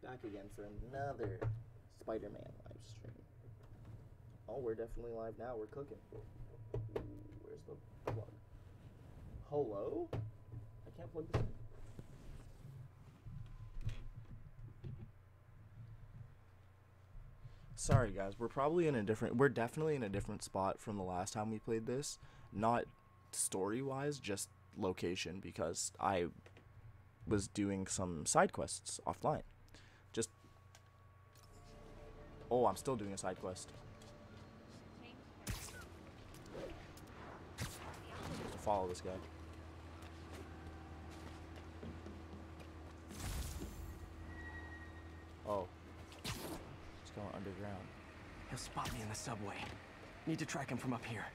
Back again for another SpiderMan live stream. Oh, we're definitely live now. We're cooking. Ooh, where's the plug? Hello? I can't plug this in. Sorry guys, we're definitely in a different spot from the last time we played this. Not story-wise, just location, because I was doing some side quests offline. Oh, I'm still doing a side quest. To follow this guy. Oh. It's going underground. He'll spot me in the subway. Need to track him from up here.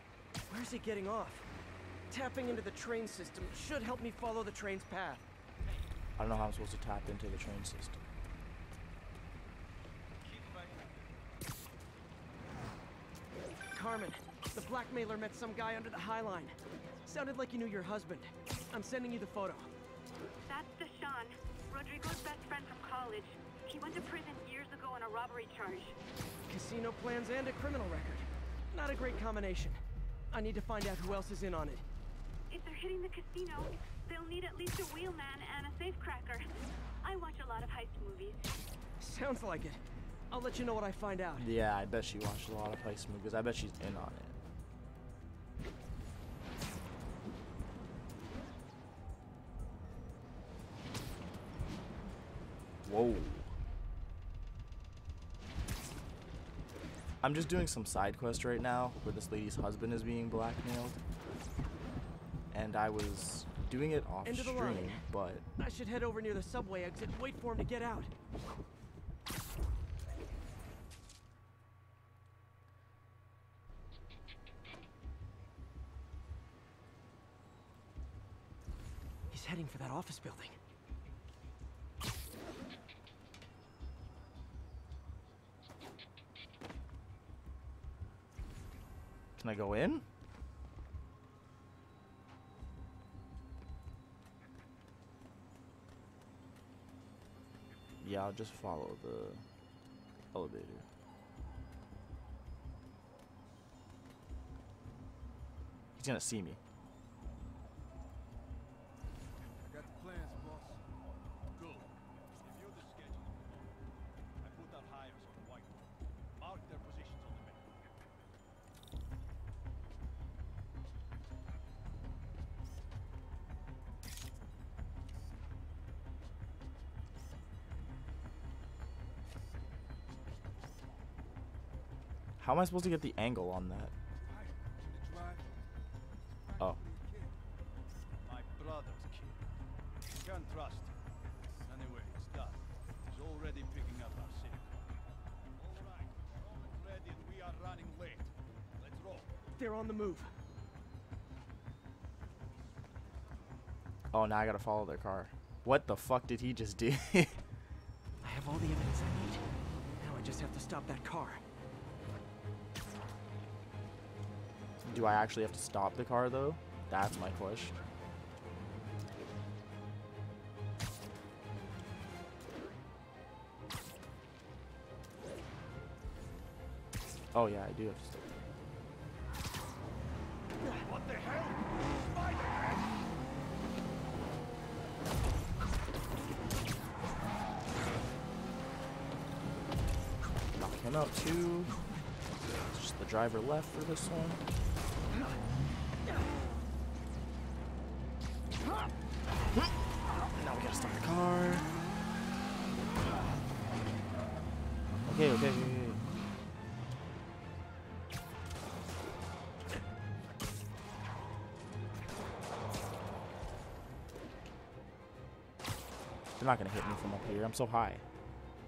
Where's he getting off? Tapping into the train system should help me follow the train's path. I don't know how I'm supposed to tap into the train system. Carmen, the blackmailer met some guy under the High Line. Sounded like you knew your husband. I'm sending you the photo. That's Deshaun, Rodrigo's best friend from college. He went to prison years ago on a robbery charge. Casino plans and a criminal record. Not a great combination. I need to find out who else is in on it. If they're hitting the casino, they'll need at least a wheelman and a safecracker. I watch a lot of heist movies. Sounds like it. I'll let you know what I find out. Yeah, I bet she watched a lot of heist movies. I bet she's in on it. Whoa. I'm just doing some side quest right now where this lady's husband is being blackmailed. And I was doing it off stream, but I should head over near the subway exit, wait for him to get out. He's heading for that office building. Can I go in? Yeah, I'll just follow the elevator. He's gonna see me. I got the plans, boss. Good. Review the schedule. I put out hires on the whiteboard. Mark their positions on the map. How am I supposed to get the angle on that? Oh. My brother's kid. You can't trust him. Anyway, it's done. He's already picking up our signal. All right, we're almost ready and we are running late. Let's roll. They're on the move. Oh, now I gotta follow their car. What the fuck did he just do? I have all the evidence I need. Now I just have to stop that car. Do I actually have to stop the car, though? That's my question. Oh, yeah, I do have to stop. What the hell? Spider-Man! Knock him out, too. Just the driver left for this one. Now we gotta start the car. Okay. They're not gonna hit me from up here. I'm so high.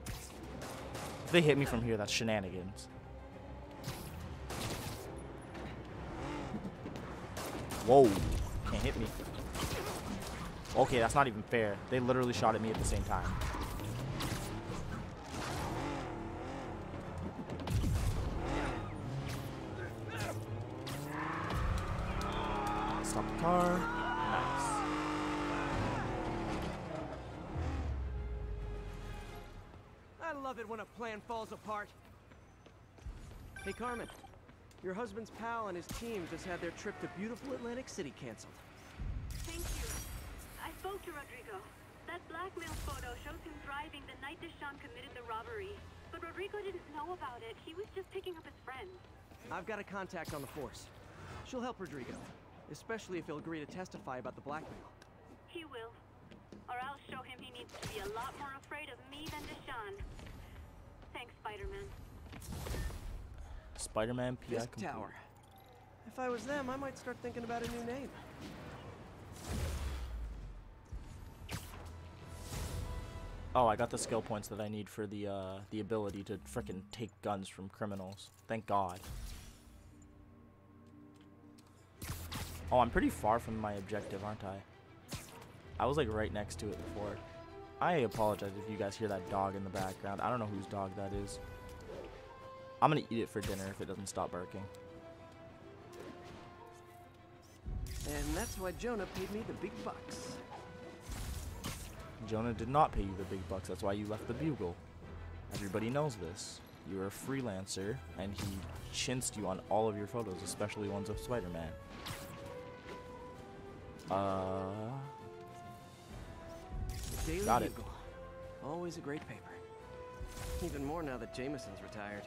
If they hit me from here, that's shenanigans. Whoa. Can't hit me. Okay, that's not even fair. They literally shot at me at the same time. Stop the car. Nice. I love it when a plan falls apart. Hey, Carmen. Your husband's pal and his team just had their trip to beautiful Atlantic City canceled. Thank you. I spoke to Rodrigo. That blackmail photo shows him driving the night Deshawn committed the robbery. But Rodrigo didn't know about it. He was just picking up his friend. I've got a contact on the force. She'll help Rodrigo, especially if he'll agree to testify about the blackmail. He will. Or I'll show him he needs to be a lot more afraid of me than Deshawn. Thanks, Spider-Man. Spider-Man PI This complete. tower. If I was them, I might start thinking about a new name. Oh, I got the skill points that I need for the ability to frickin' take guns from criminals. Thank God. Oh, I'm pretty far from my objective, aren't I? I was like right next to it before. I apologize if you guys hear that dog in the background. I don't know whose dog that is. I'm gonna eat it for dinner if it doesn't stop barking. And that's why Jonah paid me the big bucks. Jonah did not pay you the big bucks. That's why you left the Bugle. Everybody knows this. You're a freelancer, and he chinsed you on all of your photos, especially ones of Spider-Man. The Daily Got it. Bugle. Always a great paper. Even more now that Jameson's retired.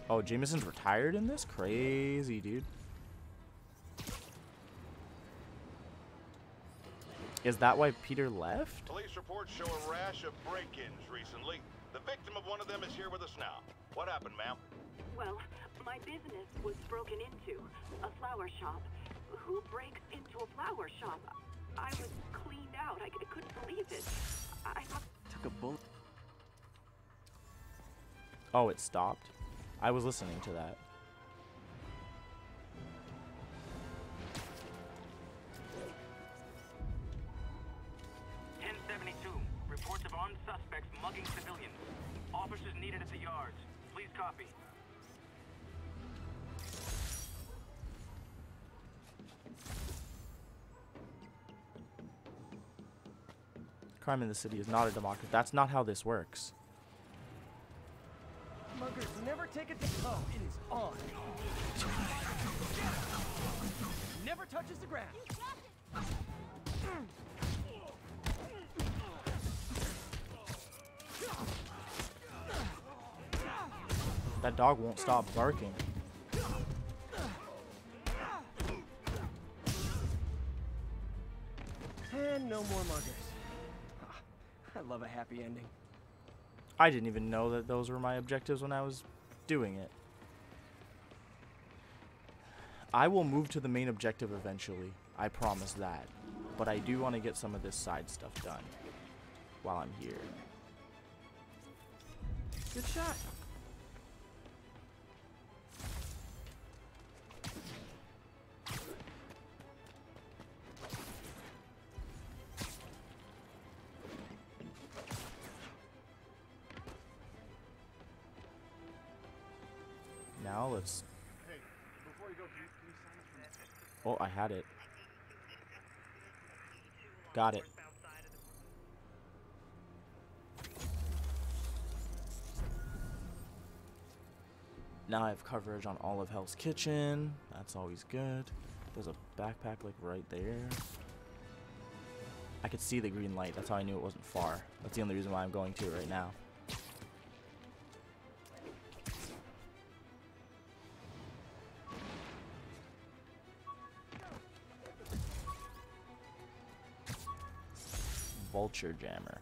Oh, Jameson's retired in this? Crazy, dude. Is that why Peter left? Police reports show a rash of break-ins recently. The victim of one of them is here with us now. What happened, ma'am? Well, my business was broken into. A flower shop. Who breaks into a flower shop? I was cleaned out. I couldn't believe it. I thought... Took a bullet. Oh, it stopped. I was listening to that. Reports of armed suspects mugging civilians. Officers needed at the yards. Please copy. Crime in the city is not a democracy. That's not how this works. Muggers never take it. Oh, it is on. Never touches the ground. That dog won't stop barking. And no more muggers. I love a happy ending. I didn't even know that those were my objectives when I was doing it. I will move to the main objective eventually. I promise that. But I do want to get some of this side stuff done while I'm here. Good shot. Now let's... Hey, before you go, can you sign for me? Oh, I had it. Got it. Now I have coverage on all of Hell's Kitchen. That's always good. There's a backpack like right there. I could see the green light. That's how I knew it wasn't far. That's the only reason why I'm going to it right now. Vulture Jammer.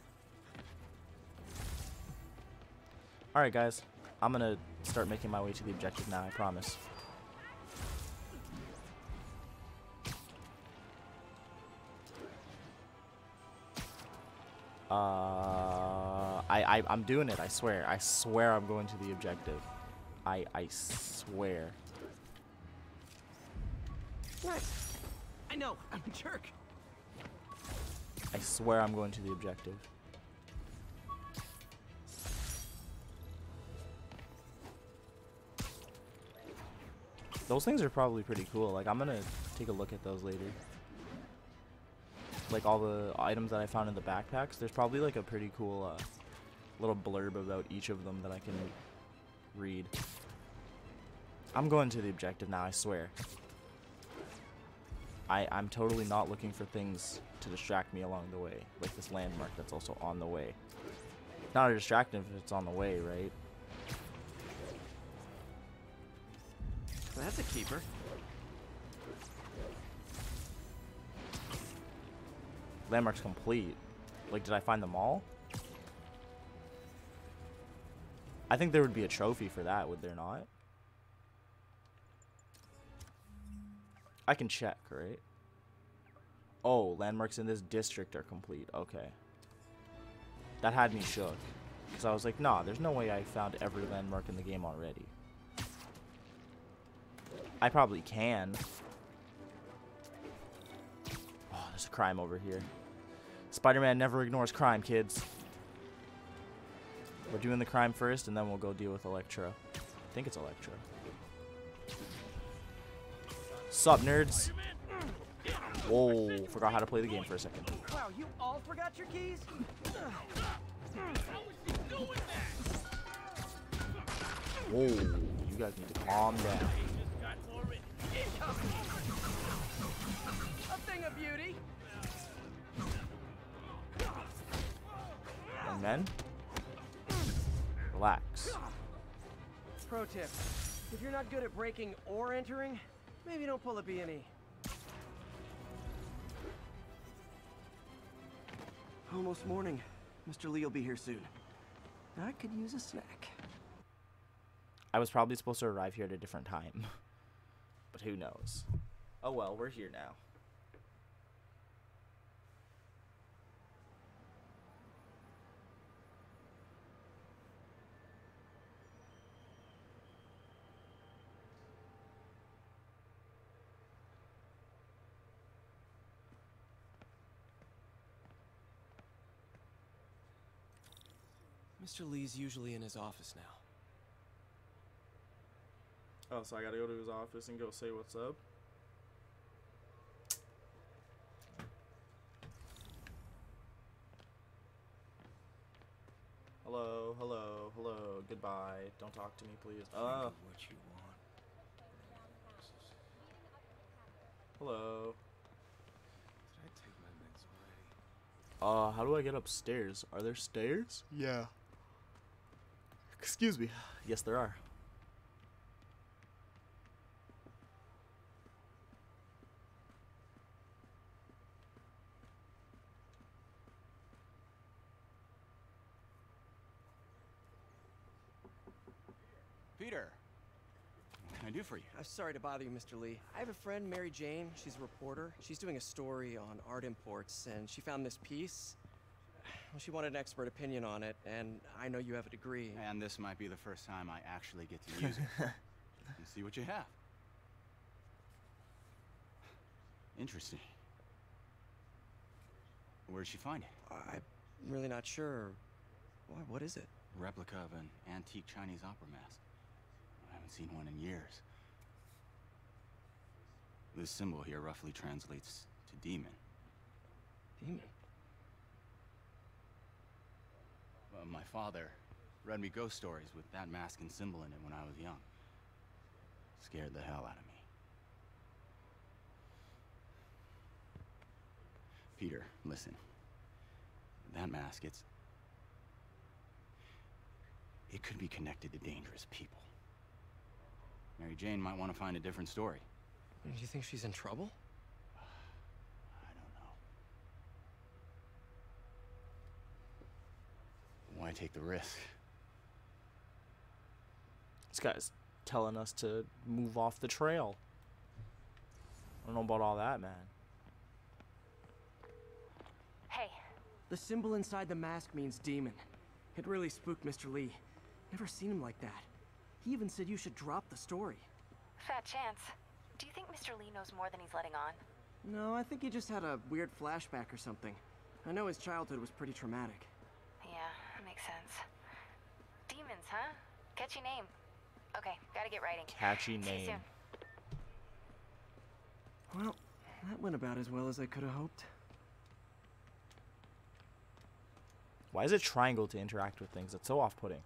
Alright guys, I'm gonna start making my way to the objective now, I promise. I'm doing it, I swear. I swear I'm going to the objective. I swear. Nice. I know, I'm a jerk. I swear I'm going to the objective. Those things are probably pretty cool. Like, I'm gonna take a look at those later. Like, all the items that I found in the backpacks, there's probably, like, a pretty cool, little blurb about each of them that I can read. I'm going to the objective now, I swear. I'm totally not looking for things to distract me along the way, like this landmark that's also on the way. Not a distraction if it's on the way, right? That's a keeper. Landmark's complete. Like, did I find them all? I think there would be a trophy for that, would there not? I can check, right? Oh, landmarks in this district are complete. Okay. That had me shook. Because I was like, nah, there's no way I found every landmark in the game already. I probably can. Oh, there's a crime over here. Spider-Man never ignores crime, kids. We're doing the crime first, and then we'll go deal with Electro. I think it's Electro. Sup, nerds? Whoa, forgot how to play the game for a second. Wow, you all forgot your keys? Whoa, you guys need to calm down. A thing of beauty. Young men, relax. Pro tip: if you're not good at breaking or entering, maybe don't pull a B&E. Almost morning. Mr. Lee will be here soon. I could use a snack. I was probably supposed to arrive here at a different time. But who knows? Oh well, we're here now. Mr. Lee's usually in his office now. Oh, so I gotta go to his office and go say what's up? Hello, hello, hello, goodbye. Don't talk to me, please. What you want? Hello. Did I take my meds away? How do I get upstairs? Are there stairs? Yeah. Excuse me. Yes, there are. Peter, what can I do for you? I'm sorry to bother you, Mr. Lee. I have a friend, Mary Jane. She's a reporter. She's doing a story on art imports, and she found this piece. Well, she wanted an expert opinion on it, and I know you have a degree. And this might be the first time I actually get to use it. And see what you have. Interesting. Where did she find it? I'm really not sure. Why, what is it? Replica of an antique Chinese opera mask. I haven't seen one in years. This symbol here roughly translates to demon. Demon? My father read me ghost stories with that mask and symbol in it when I was young. Scared the hell out of me. Peter, listen. That mask, it could be connected to dangerous people. Mary Jane might want to find a different story. Do you think she's in trouble? I don't know. Why take the risk? This guy's telling us to move off the trail. I don't know about all that, man. Hey. The symbol inside the mask means demon. It really spooked Mr. Lee. Never seen him like that. He even said you should drop the story. Fat chance. Do you think Mr. Lee knows more than he's letting on? No, I think he just had a weird flashback or something. I know his childhood was pretty traumatic. Yeah, that makes sense. Demons, huh? Catchy name. Okay, gotta get writing. Catchy See you name. soon. Well, that went about as well as I could have hoped. Why is it triangle to interact with things? It's so off-putting.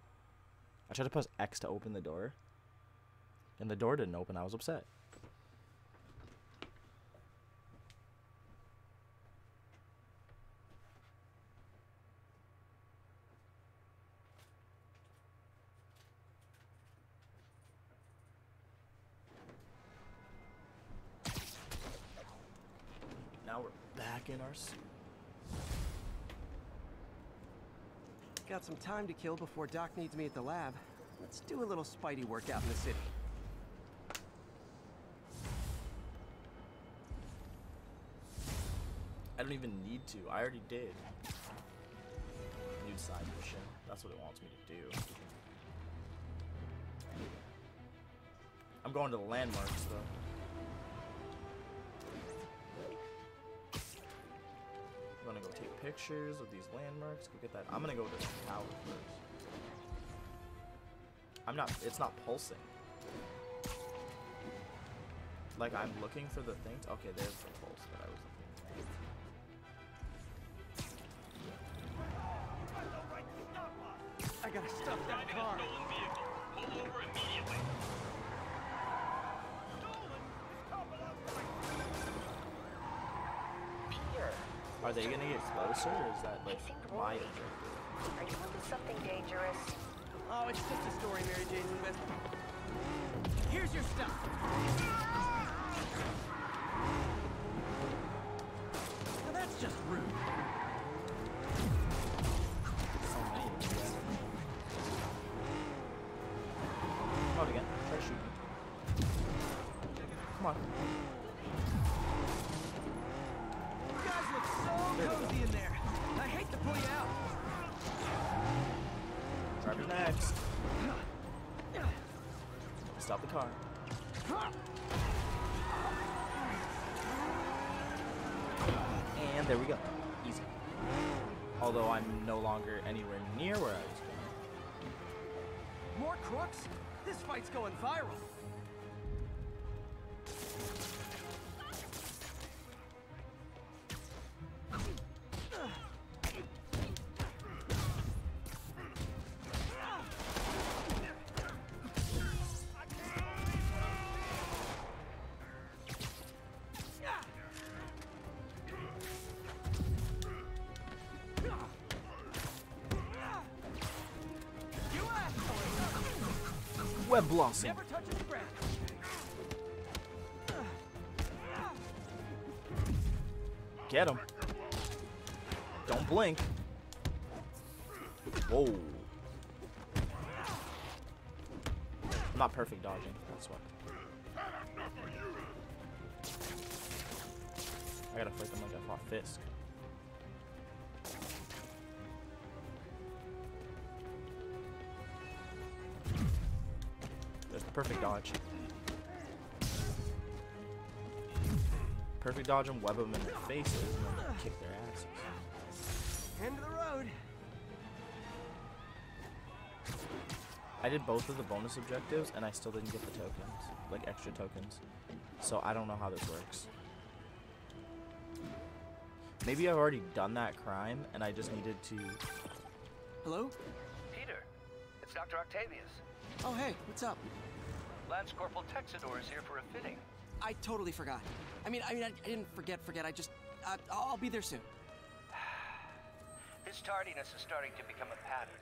I tried to press X to open the door, and the door didn't open. I was upset. Now we're back in our suit. Got some time to kill before Doc needs me at the lab. Let's do a little Spidey workout in the city. I don't even need to. I already did. New side mission. That's what it wants me to do. I'm going to the landmarks, though. I'm gonna go take pictures of these landmarks. Go get that. I'm gonna go to the tower first. I'm not. It's not pulsing. Like I'm looking for the things. Okay, there's the pulse that I was looking for. I gotta stop that car. Stolen vehicle. Pull over immediately. Peter, Are they gonna get closer, or is that like seemed my worried. objective? are you into something dangerous? Oh, it's just a story Mary Jane's invested. Here's your stuff. Now that's just rude. So many of these. Oh, again. Try to shoot me. Come on. You guys look so cozy in there. I hate to pull you out. Grab your next. Stop the car. And there we go. Easy. Although I'm no longer anywhere near where I was going. More crooks? This fight's going viral. Web blossom. Never touches the ground. Get him. Don't blink. Whoa. I'm not perfect dodging. That's why. I gotta fight them like I fought Fisk. There's the perfect dodge. Perfect dodge and web them in their faces and then kick their asses. End of the road. I did both of the bonus objectives and I still didn't get the tokens, like extra tokens. So I don't know how this works. Maybe I've already done that crime and I just needed to... Hello? Peter, it's Dr. Octavius. Oh, hey, what's up? Lance Corporal Texador is here for a fitting. I totally forgot. I didn't forget. I just, I'll be there soon. This tardiness is starting to become a pattern.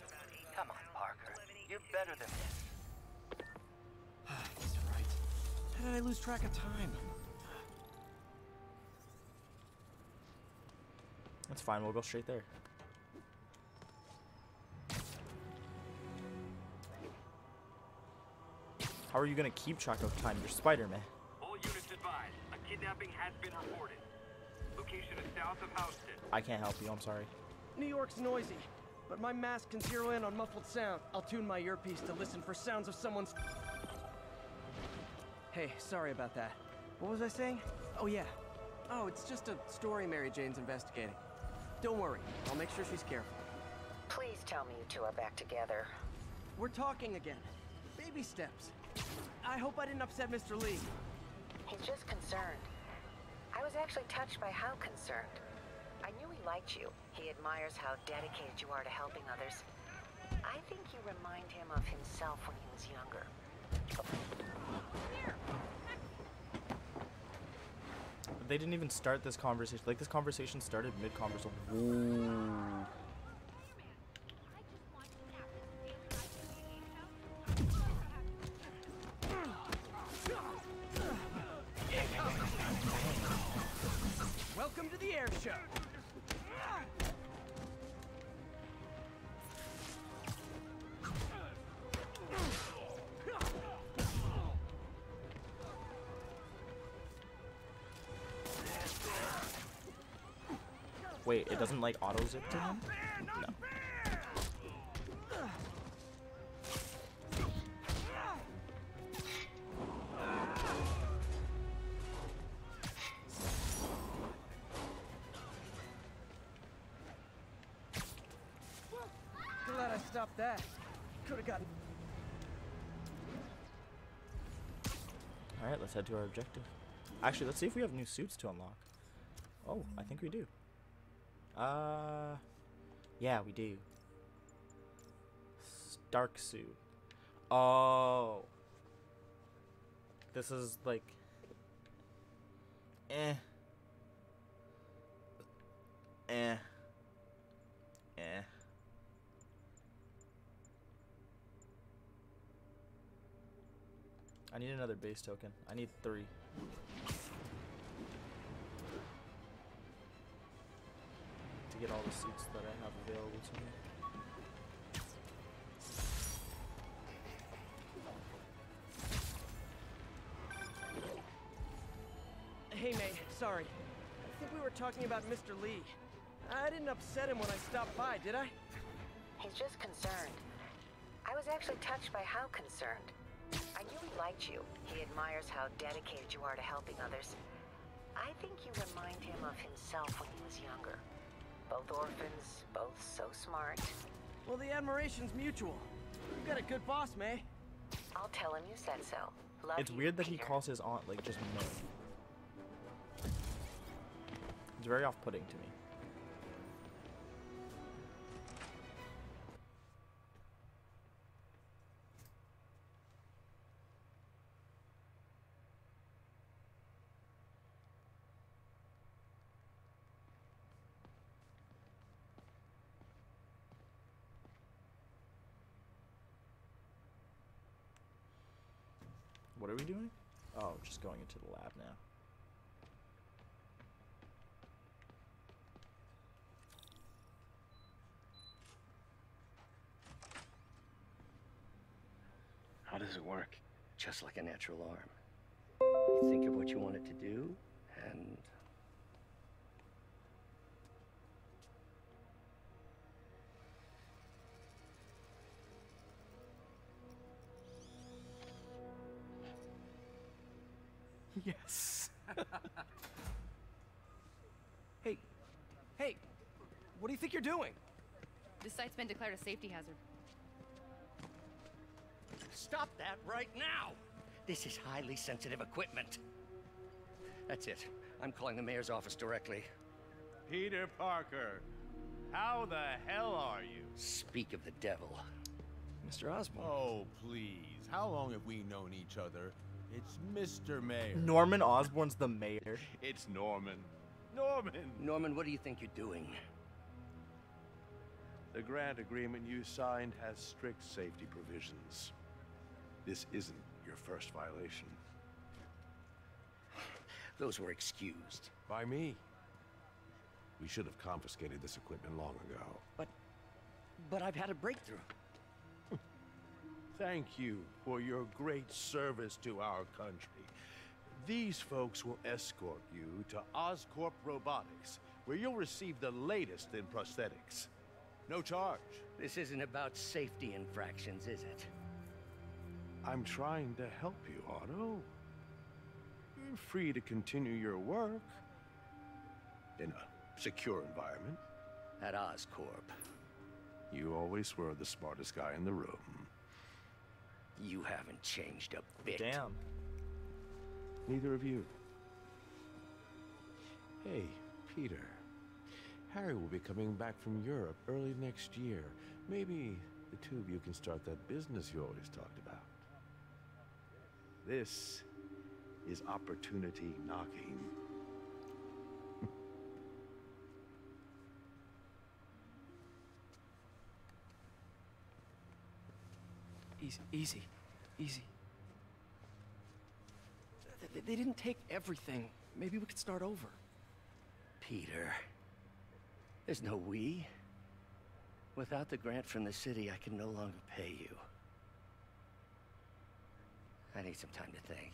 Come on, Parker. You're better than this. He's right. How did I lose track of time? That's fine, we'll go straight there. How are you gonna keep track of time? You're Spider-Man. All units advised. A kidnapping has been reported. Location is south of Houston. I can't help you, I'm sorry. New York's noisy, but my mask can zero in on muffled sound. I'll tune my earpiece to listen for sounds of someone's... Hey, sorry about that. What was I saying? Oh, yeah. Oh, it's just a story Mary Jane's investigating. Don't worry, I'll make sure she's careful. Please tell me you two are back together. We're talking again. Baby steps. I hope I didn't upset Mr. Lee. He's just concerned. I was actually touched by how concerned. I knew he liked you. He admires how dedicated you are to helping others. I think you remind him of himself when he was younger. They didn't even start this conversation. Like, this conversation started mid-conversation. Ooh. Welcome to the air show. Wait, it doesn't like auto zip to him? No. Glad I stopped that. Could have gotten. Alright, let's head to our objective. Actually, let's see if we have new suits to unlock. Oh, I think we do. Yeah, we do. Stark suit. Oh. This is like... Eh. I need another base token. I need 3. To get all the suits that I have available to me. Hey, mate. Sorry. I think we were talking about Mr. Lee. I didn't upset him when I stopped by, did I? He's just concerned. I was actually touched by how concerned. I knew he liked you. He admires how dedicated you are to helping others. I think you remind him of himself when he was younger. Both orphans, both so smart. Well, the admiration's mutual. You got a good boss, May. I'll tell him you said so. Love It's you, weird that he Peter. calls his aunt like just May. It's very off-putting to me. What are we doing? Oh, just going into the lab now. How does it work? Just like a natural arm. You think of what you want it to do, and... Yes. Hey. Hey. What do you think you're doing? This site's been declared a safety hazard. Stop that right now! This is highly sensitive equipment. That's it. I'm calling the mayor's office directly. Peter Parker, how the hell are you? Speak of the devil. Mr. Osborn. Oh, please. How long have we known each other? It's Mr. Mayor. Norman Osborn's the mayor. It's Norman. Norman! Norman, what do you think you're doing? The grant agreement you signed has strict safety provisions. This isn't your first violation. Those were excused. By me. We should have confiscated this equipment long ago. But I've had a breakthrough. Thank you for your great service to our country. These folks will escort you to Oscorp Robotics, where you'll receive the latest in prosthetics. No charge. This isn't about safety infractions, is it? I'm trying to help you, Otto. You're free to continue your work in a secure environment. At Oscorp. You always were the smartest guy in the room. You haven't changed a bit. Damn. Neither of you. Hey, Peter. Harry will be coming back from Europe early next year. Maybe the two of you can start that business you always talked about. This is opportunity knocking. Easy. They didn't take everything. Maybe we could start over. Peter, there's no we. Without the grant from the city, I can no longer pay you. I need some time to think.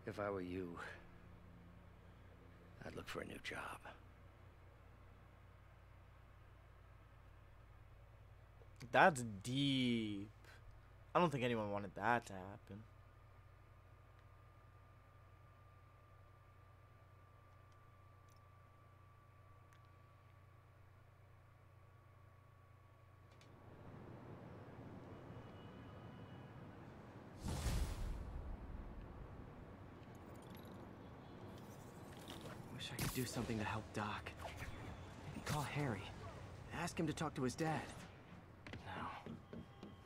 If I were you, I'd look for a new job. That's deep. I don't think anyone wanted that to happen. Wish I could do something to help Doc. Maybe call Harry. Ask him to talk to his dad. No.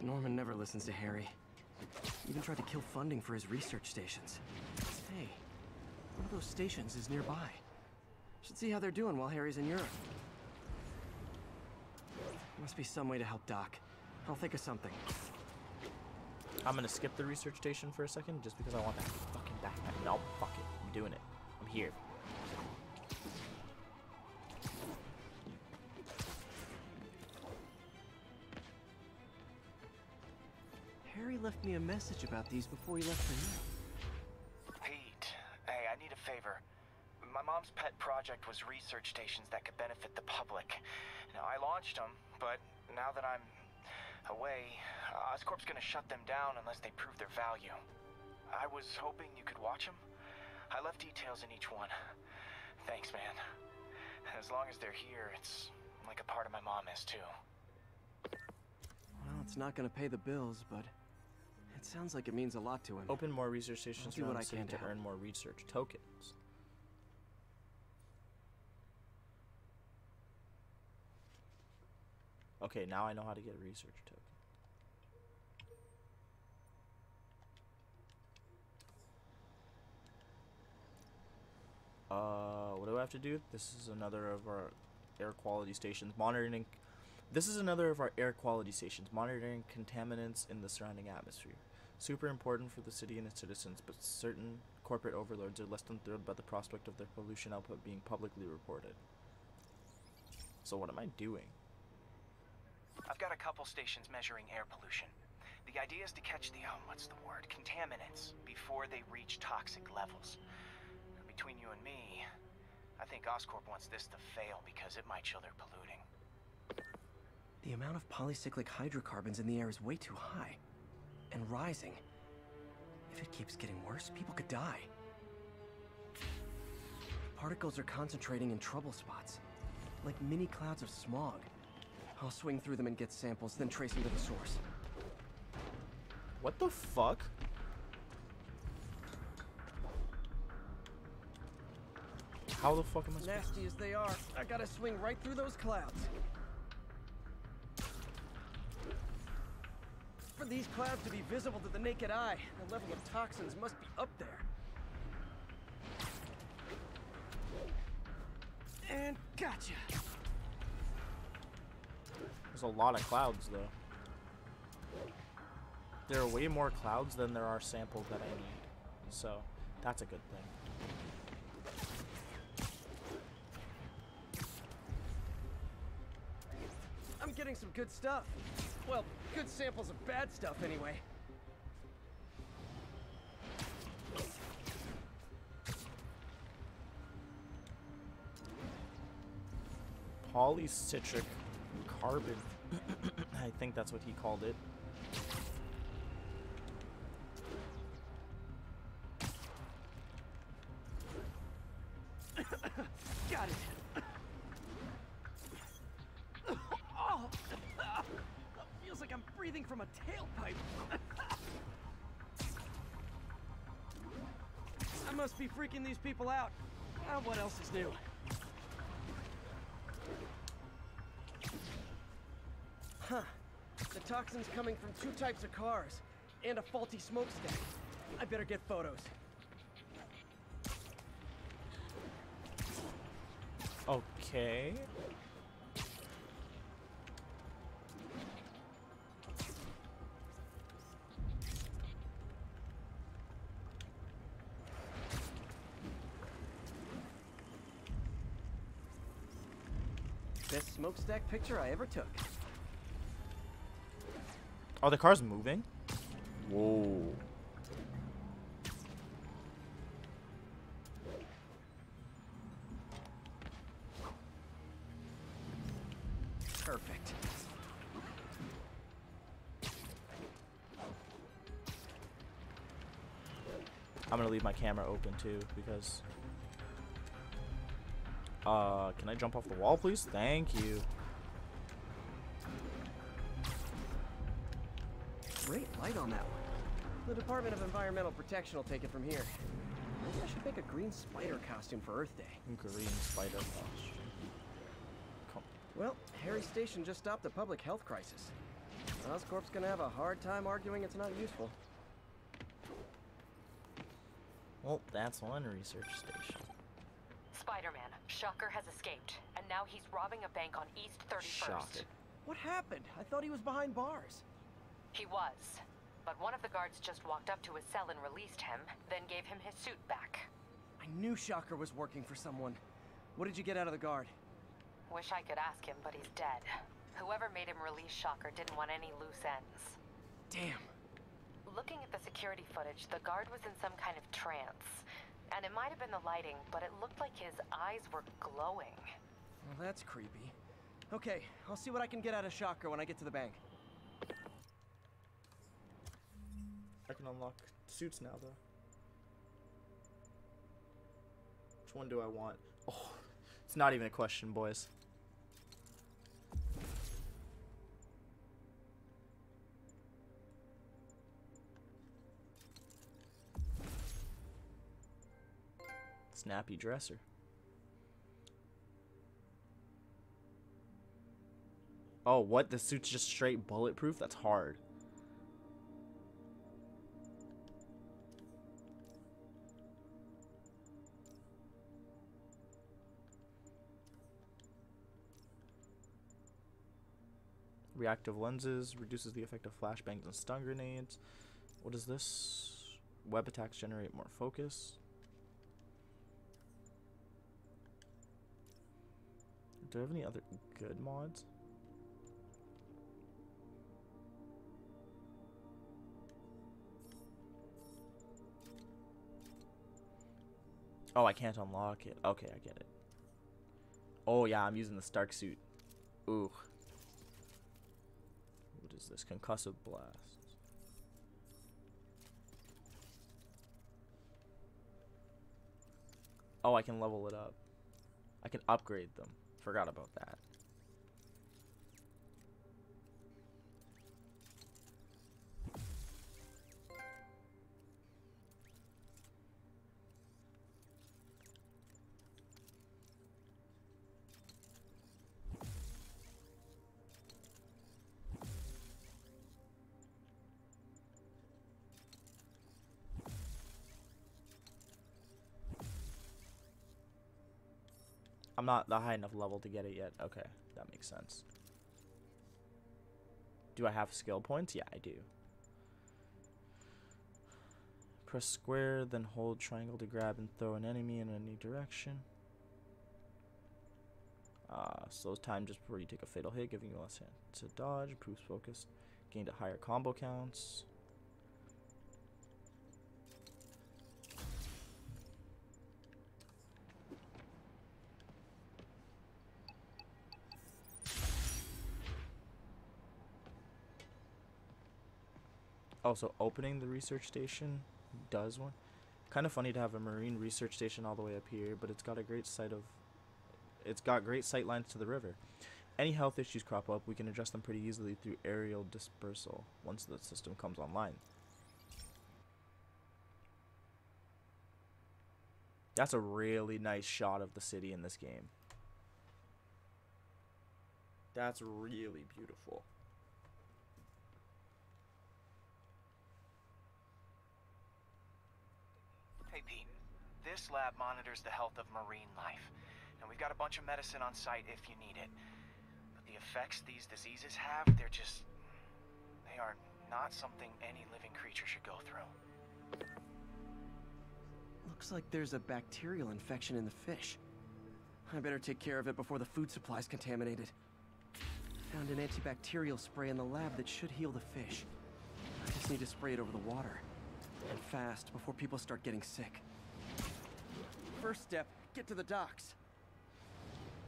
Norman never listens to Harry. Even tried to kill funding for his research stations. Hey, one of those stations is nearby. Should see how they're doing while Harry's in Europe. Must be some way to help Doc. I'll think of something. I'm gonna skip the research station for a second just because I want that fucking backpack. No, fuck it. I'm doing it. I'm here. Harry left me a message about these before he left for you. Pete, hey, I need a favor. My mom's pet project was research stations that could benefit the public. Now, I launched them, but now that I'm away, Oscorp's gonna shut them down unless they prove their value. I was hoping you could watch them. I left details in each one. Thanks, man. As long as they're here, it's like a part of my mom is, too. Well, it's not gonna pay the bills, but it sounds like it means a lot to him. Open more research stations do what around I the city can to to help. earn more research tokens. Okay, now I know how to get a research token. What do I have to do? This is another of our air quality stations monitoring. This is another of our air quality stations monitoring contaminants in the surrounding atmosphere. Super important for the city and its citizens, but certain corporate overlords are less than thrilled by the prospect of their pollution output being publicly reported. So what am I doing? I've got a couple stations measuring air pollution. The idea is to catch the, contaminants before they reach toxic levels. Between you and me, I think Oscorp wants this to fail because it might show they're polluting. The amount of polycyclic hydrocarbons in the air is way too high. And rising. If it keeps getting worse, people could die. Particles are concentrating in trouble spots. Like mini clouds of smog. I'll swing through them and get samples, then trace them to the source. What the fuck? How the fuck am I supposed Nasty as they are, I gotta swing right through those clouds. For these clouds to be visible to the naked eye, the level of toxins must be up there. And gotcha! There's a lot of clouds, though. There are way more clouds than there are samples that I need. So, that's a good thing. I'm getting some good stuff. Well, good samples of bad stuff, anyway. Polycitric carbon. I think that's what he called it. Got it. Oh, feels like I'm breathing from a tailpipe. I must be freaking these people out. What else is new? Huh. The toxin's coming from 2 types of cars and a faulty smokestack. I better get photos. Okay. Best smokestack picture I ever took. Are the cars moving? Whoa. Perfect. I'm gonna leave my camera open too because can I jump off the wall, please? Thank you. Great light on that one. The Department of Environmental Protection will take it from here. Maybe I should make a green spider costume for Earth Day. Green spider costume. Well, Harry Station just stopped a public health crisis. Oscorp's gonna have a hard time arguing it's not useful. Well, that's one research station. Spider-Man, Shocker has escaped, and now he's robbing a bank on East 31st. Shocker. What happened? I thought he was behind bars. He was, but one of the guards just walked up to his cell and released him, then gave him his suit back. I knew Shocker was working for someone. What did you get out of the guard? Wish I could ask him, but he's dead. Whoever made him release Shocker didn't want any loose ends. Damn. Looking at the security footage, the guard was in some kind of trance. And it might have been the lighting, but it looked like his eyes were glowing. Well, that's creepy. Okay, I'll see what I can get out of Shocker when I get to the bank. I can unlock suits now, though. Which one do I want? Oh, it's not even a question, boys. Snappy dresser. Oh, what? The suit's just straight bulletproof? That's hard. Reactive lenses reduces the effect of flashbangs and stun grenades. What is this? Web attacks generate more focus. Do I have any other good mods? Oh, I can't unlock it. Okay, I get it. Oh yeah, I'm using the Stark suit. Ooh. What is this? Concussive blast. Oh, I can level it up. I can upgrade them. Forgot about that. I'm not the high enough level to get it yet. Okay, that makes sense. Do I have skill points? Yeah, I do. Press square, then hold triangle to grab and throw an enemy in any direction. Slows time just before you take a fatal hit, giving you less chance to dodge. Improves focus. Gained a higher combo counts. Also, opening the research station does one. Kind of funny to have a marine research station all the way up here, but it's got a great great sight lines to the river. Any health issues crop up, we can address them pretty easily through aerial dispersal once the system comes online. That's a really nice shot of the city in this game. That's really beautiful. Hey, Pete. This lab monitors the health of marine life. And we've got a bunch of medicine on site if you need it. But the effects these diseases have, they are not something any living creature should go through. Looks like there's a bacterial infection in the fish. I better take care of it before the food supply's contaminated. Found an antibacterial spray in the lab that should heal the fish. I just need to spray it over the water. And fast, before people start getting sick. First step, get to the docks.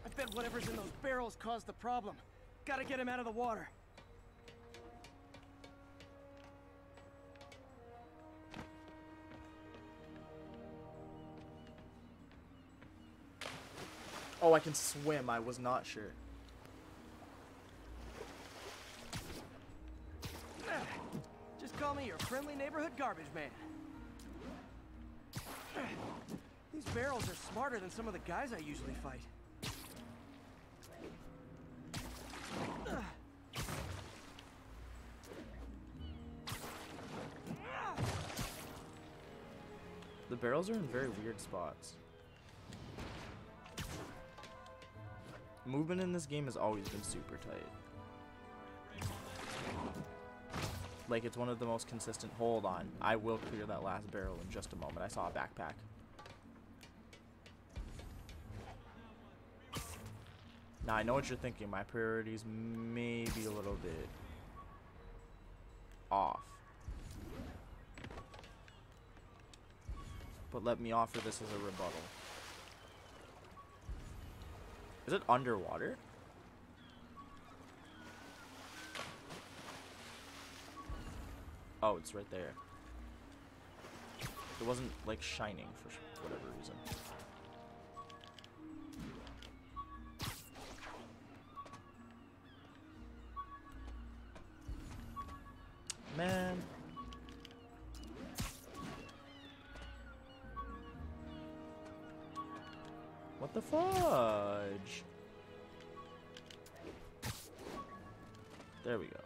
I bet whatever's in those barrels caused the problem. Gotta get him out of the water. Oh, I can swim. I was not sure. Just call me your friendly neighborhood garbage man. These barrels are smarter than some of the guys I usually fight. The barrels are in very weird spots. Movement in this game has always been super tight. Like, it's one of the most consistent. Hold on. I will clear that last barrel in just a moment. I saw a backpack. Now, I know what you're thinking. My priorities may be a little bit off. But let me offer this as a rebuttal. Is it underwater? Oh, it's right there. It wasn't, like, shining for whatever reason. Man. What the fudge? There we go.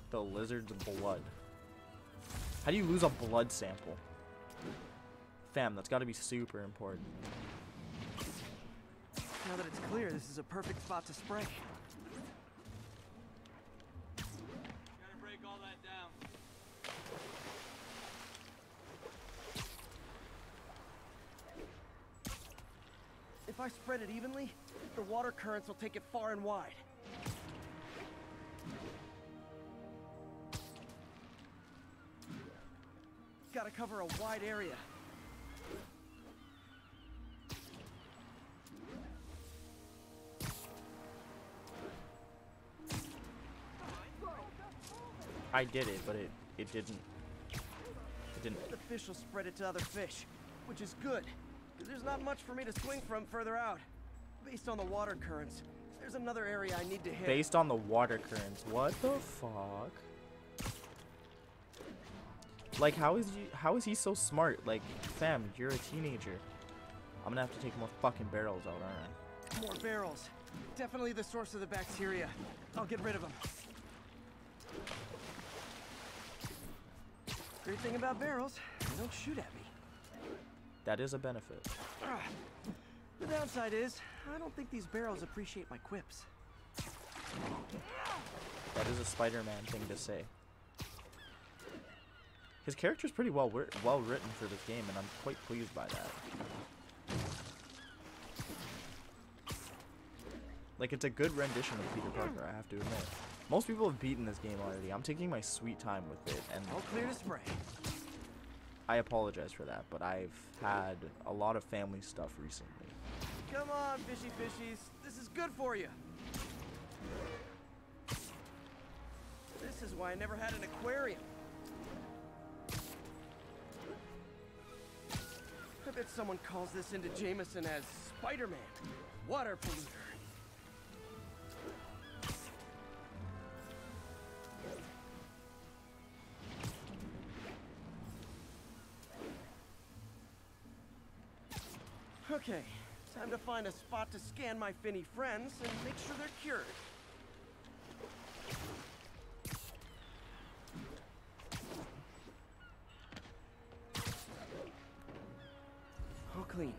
The lizard's blood. How do you lose a blood sample? Fam, that's gotta be super important. Now that it's clear, this is a perfect spot to spray. Gotta break all that down. If I spread it evenly, the water currents will take it far and wide. Gotta cover a wide area. I did it, but it didn't. It didn't. The fish will spread it to other fish, which is good, because there's not much for me to swing from further out. Based on the water currents, there's another area I need to hit. Based on the water currents. What the fuck? Like, how is he so smart? Like, fam, you're a teenager. I'm gonna have to take more fucking barrels out, aren't I? More barrels. Definitely the source of the bacteria. I'll get rid of them. Great thing about barrels, they don't shoot at me. That is a benefit. The downside is, I don't think these barrels appreciate my quips. That is a Spider-Man thing to say. His character's pretty well written for this game, and I'm quite pleased by that. Like, it's a good rendition of Peter Parker, I have to admit. Most people have beaten this game already. I'm taking my sweet time with it, and all clear to spray. I apologize for that, but I've had a lot of family stuff recently. Come on, fishy fishies. This is good for you. This is why I never had an aquarium. I bet someone calls this into Jameson as SpiderMan, water polluter. Okay, time to find a spot to scan my finny friends and make sure they're cured. clean.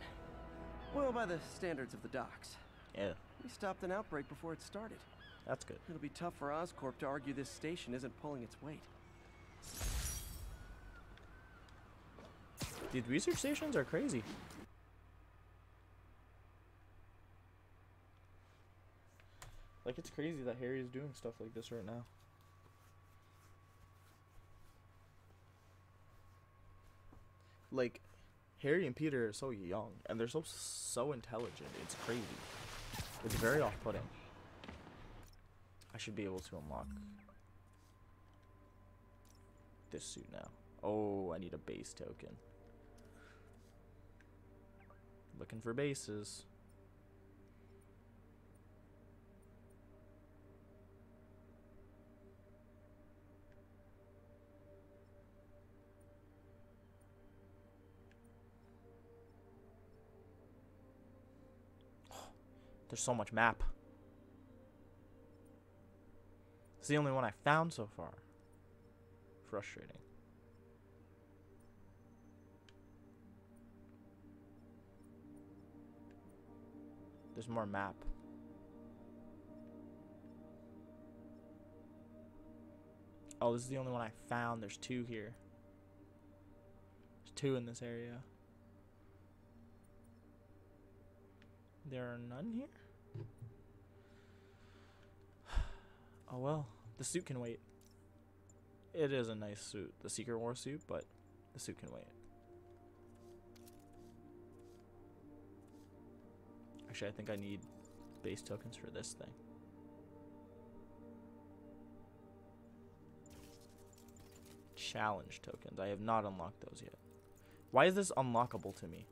Well, by the standards of the docks. Yeah. We stopped an outbreak before it started. That's good. It'll be tough for Oscorp to argue this station isn't pulling its weight. Dude, research stations are crazy. Like, it's crazy that Harry is doing stuff like this right now. Like, Harry and Peter are so young, and they're so intelligent. It's crazy. It's very off-putting. I should be able to unlock this suit now. Oh, I need a base token. Looking for bases. There's so much map. It's the only one I found so far. Frustrating. There's more map. Oh, this is the only one I found. There's 2 here. There's 2 in this area. There are none here? Oh well, the suit can wait. It is a nice suit, the Secret War suit, but the suit can wait. Actually, I think I need base tokens for this thing. Challenge tokens. I have not unlocked those yet. Why is this unlockable to me?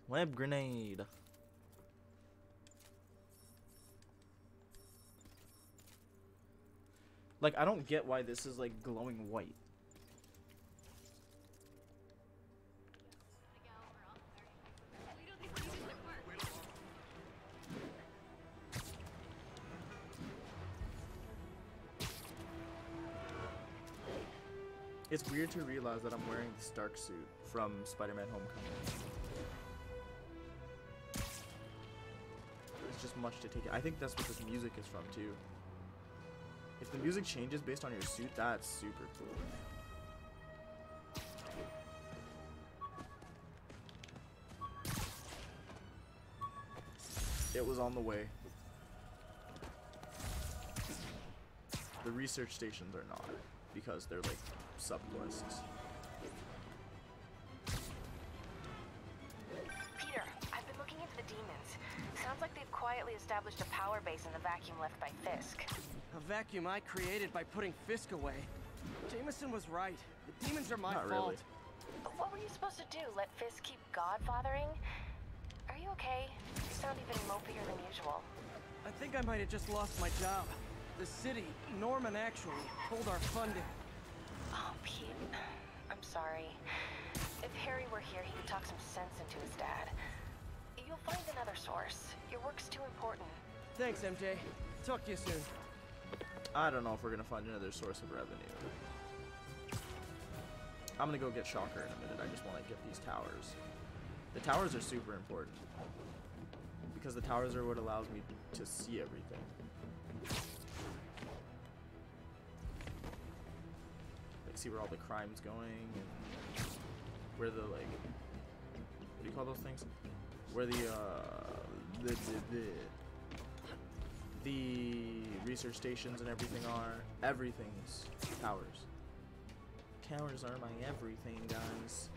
Web grenade. Like, I don't get why this is like glowing white. It's weird to realize that I'm wearing the Stark suit from SpiderMan Homecoming. It's just much to take in. I think that's what this music is from too. If the music changes based on your suit, that's super cool. It was on the way. The research stations are not, because they're like sub-quests. Peter, I've been looking into the demons. Sounds like they've quietly established a power base in the vacuum left by Fisk. A vacuum I created by putting Fisk away. Jameson was right. The demons are my fault. Really. But what were you supposed to do? Let Fisk keep godfathering? Are you okay? You sound even mopier than usual. I think I might have just lost my job. The city, Norman actually, pulled our funding. Oh, Pete. I'm sorry. If Harry were here, he could talk some sense into his dad. You'll find another source. Your work's too important. Thanks, MJ. Talk to you soon. I don't know if we're gonna find another source of revenue. I'm gonna go get Shocker in a minute. I just want to get these towers. The towers are super important because the towers are what allows me to see everything. Like, see where all the crime's going, and where the, like, what do you call those things? Where the research stations and everything are. Everything's towers. Towers are my everything, guys.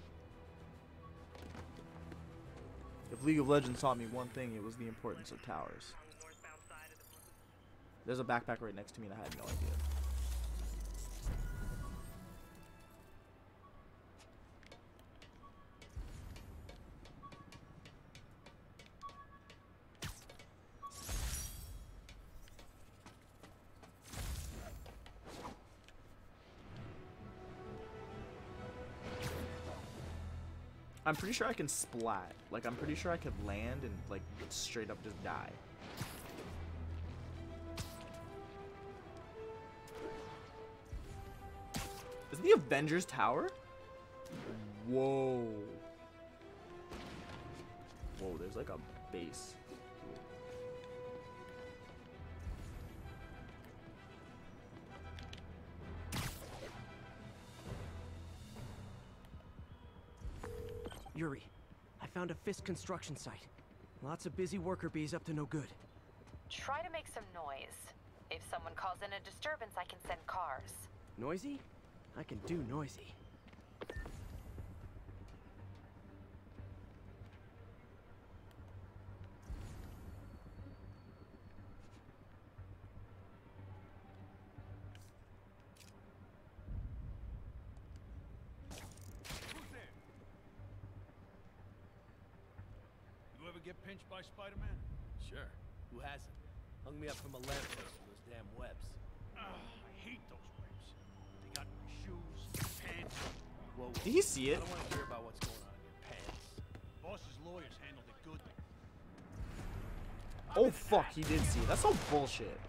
If League of Legends taught me one thing, it was the importance of towers. There's a backpack right next to me and I had no idea. I'm pretty sure I can splat. Like, I'm pretty sure I could land and, like, straight up just die. Is it the Avengers Tower? Whoa. Whoa, there's like a base. Yuri, I found a Fisk construction site. Lots of busy worker bees up to no good. Try to make some noise. If someone calls in a disturbance, I can send cars. Noisy? I can do noisy. You ever get pinched by Spider-Man? Sure. Who hasn't? Hung me up from a lamppost with those damn webs. I hate those webs. They got my shoes, pants. Whoa, whoa. Did he see it? I don't want to hear about what's going on in your pants. Boss's lawyers handled it good. Oh fuck, he did see it. That's so bullshit.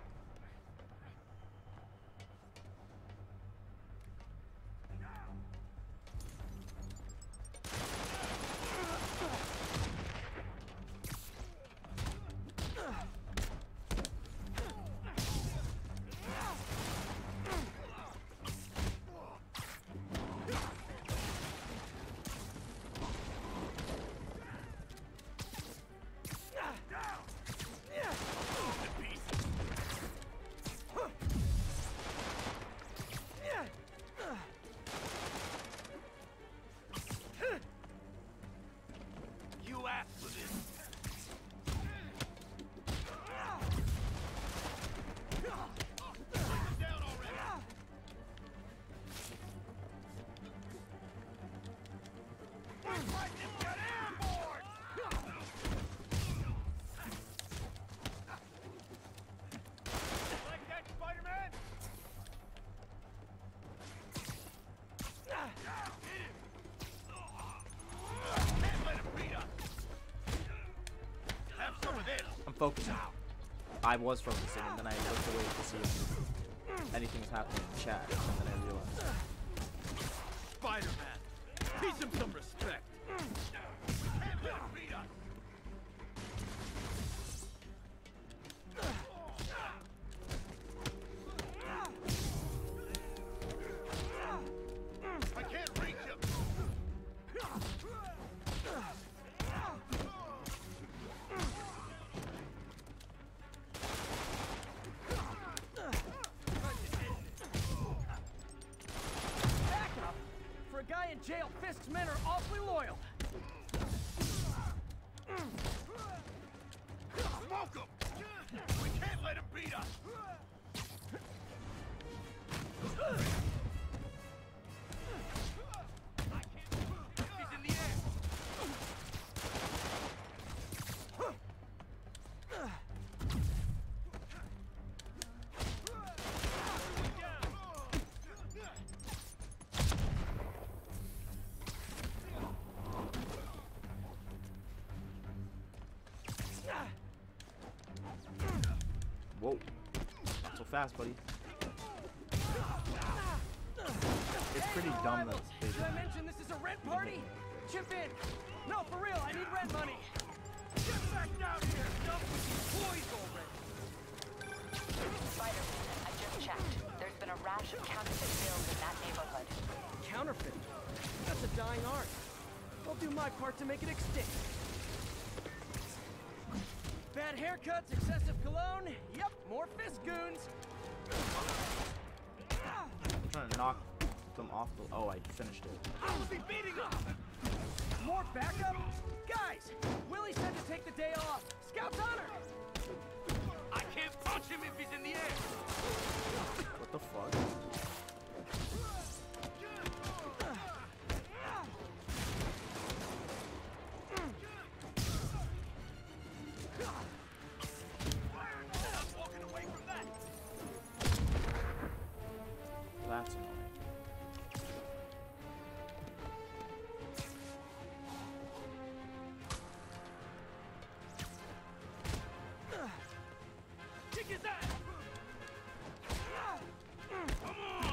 You asked for this. Like that, Spider-Man? Can't let him beat us. Have some of this. I'm focusing. I was focusing, and then I looked away to see if anything was happening in chat, and then I realized. Spider-Man, teach him some respect. Can't let him beat us. I can't reach him. Backup? For a guy in jail, Fisk's men are awfully loyal. Smoke him. We can't let him beat us. He's in the air. Whoa. Not so fast, buddy. It's pretty dumb that they Did I mention this is a rent party? Chip in. No, for real, I need rent money. Get back down here. Enough with these boys already. Spider-Man, I just checked. There's been a rash of counterfeit bills in that neighborhood. Counterfeit. That's a dying art. I'll do my part to make it extinct. Bad haircuts, excessive cologne. Yep, more Fisk goons. I'm trying to knock them off the. Oh, I finished it. I will be beating up. More backup? Guys, Willie said to take the day off. Scout's honor. I can't punch him if he's in the air. What the fuck? I'm walking away from that. That's annoying. Kick his ass. Come on.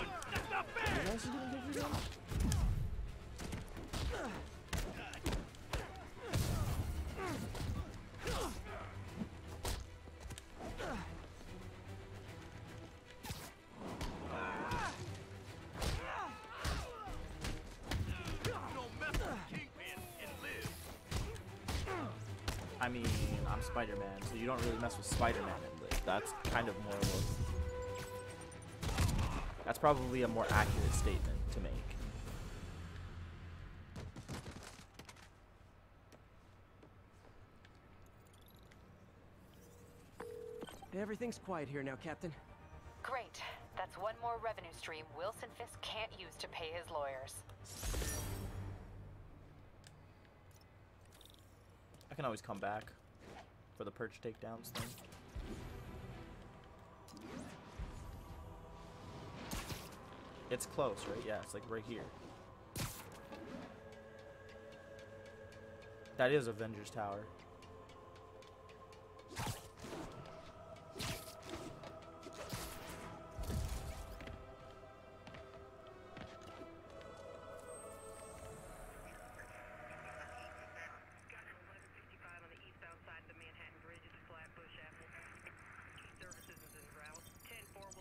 I mean, I'm Spider-Man, so you don't really mess with Spider-Man in this. That's kind of more of a... That's probably a more accurate statement to make. Everything's quiet here now, Captain. Great. That's one more revenue stream Wilson Fisk can't use to pay his lawyers. I can always come back for the perch takedowns thing. It's close, right? Yeah, it's like right here. That is Avengers Tower.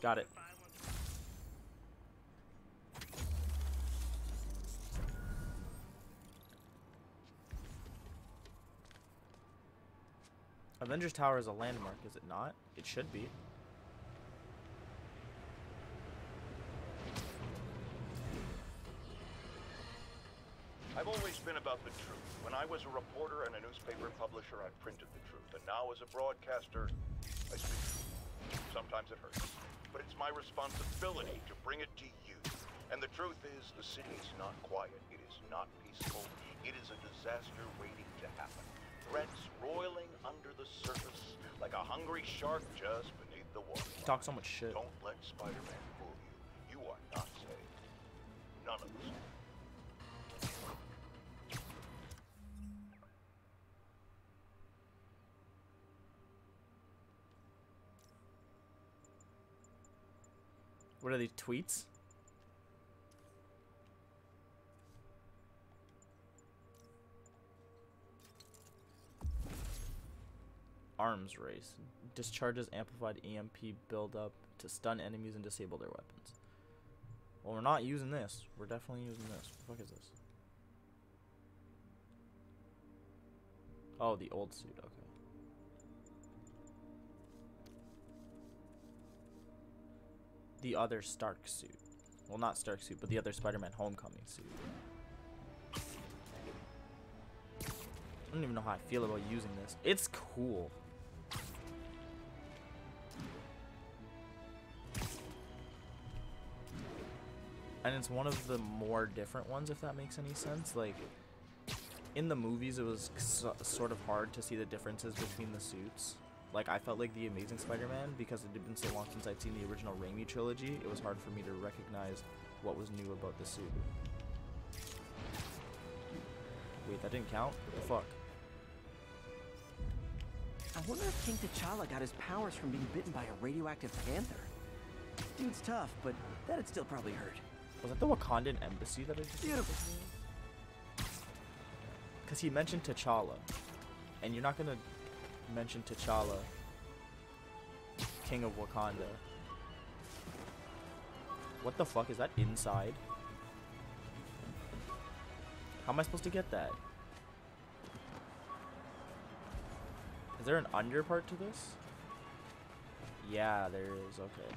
Got it. Avengers Tower is a landmark, is it not? It should be. I've always been about the truth. When I was a reporter and a newspaper publisher, I printed the truth. And now as a broadcaster, I speak the truth. Sometimes it hurts. But it's my responsibility to bring it to you. And the truth is, the city is not quiet. It is not peaceful. It is a disaster waiting to happen. Threats roiling under the surface like a hungry shark just beneath the water. You talk so much shit. Don't let Spider-Man fool you. You are not safe. None of us. What are these tweets? Arms race. Discharges amplified EMP buildup to stun enemies and disable their weapons. Well, we're not using this. We're definitely using this. What the fuck is this? Oh, the old suit. Okay. The other Stark suit. Well, not Stark suit, but the other SpiderMan Homecoming suit. I don't even know how I feel about using this. It's cool. And it's one of the more different ones, if that makes any sense. Like, in the movies, it was sort of hard to see the differences between the suits. Like, I felt like The Amazing Spider-Man, because it had been so long since I'd seen the original Raimi trilogy, it was hard for me to recognize what was new about the suit. Wait, that didn't count? What the fuck? I wonder if King T'Challa got his powers from being bitten by a radioactive panther. Dude's tough, but that'd still probably hurt. Was that the Wakandan embassy that I just... Beautiful. Because he mentioned T'Challa, and you're not gonna mention T'Challa, King of Wakanda. What the fuck? Is that inside? How am I supposed to get that? Is there an under part to this? Yeah, there is. Okay.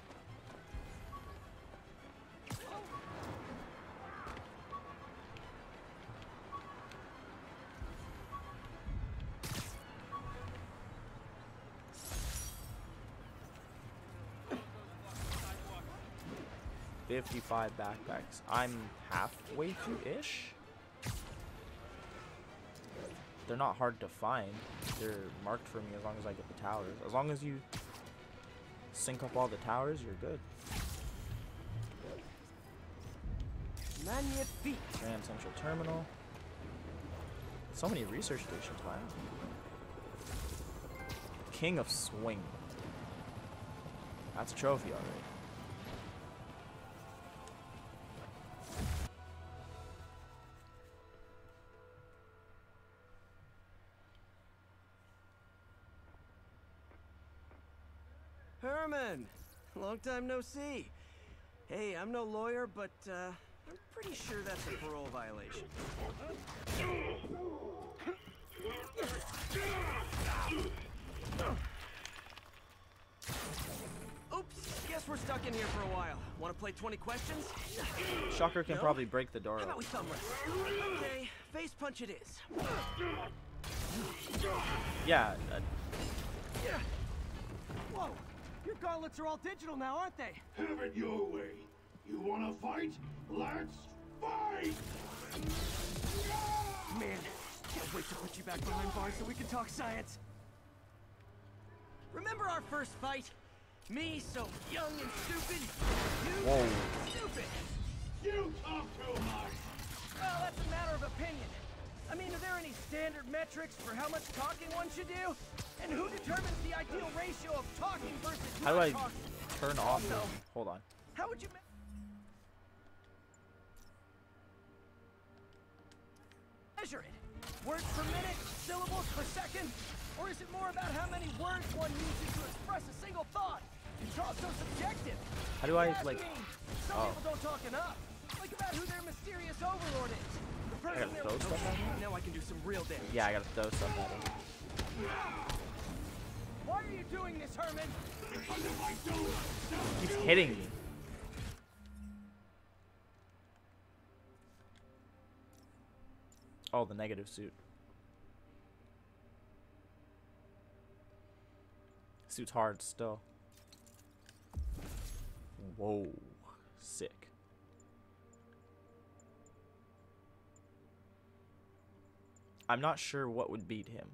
$55 backpacks. I'm halfway through-ish. They're not hard to find. They're marked for me as long as I get the towers. As long as you sync up all the towers, you're good. Magnifique. Grand Central Terminal. So many research stations, wow. King of Swing. That's a trophy already. Herman! Long time no see. Hey, I'm no lawyer, but I'm pretty sure that's a parole violation. stuck in here for a while. Want to play 20 questions? Shocker can No? probably break the door How about open. we thumb wrestle? Okay, face punch it is. Yeah. Whoa! Your gauntlets are all digital now, aren't they? Have it your way. You wanna fight? Let's fight! Man, can't wait to put you back behind bars so we can talk science. Remember our first fight? Me, so young and stupid. You, Whoa. stupid. You talk too much. Well, that's a matter of opinion. I mean, are there any standard metrics for how much talking one should do? And who determines the ideal ratio of talking versus How do not I talking? turn off? Also, Hold on. how would you measure it? Words per minute? Syllables per second? Or is it more about how many words one uses to express a single thought? It's all so subjective. How do I, Ask like... me. Some people don't talk enough. Like about who their mysterious overlord is. The I person gotta throw stuff at him? Now I can do some real damage. Yeah, I gotta throw stuff at him. Why are you doing this, Herman? Because if I don't, He keeps hitting me. Oh, the negative suit. Suit's hard still. Whoa. Sick. I'm not sure what would beat him.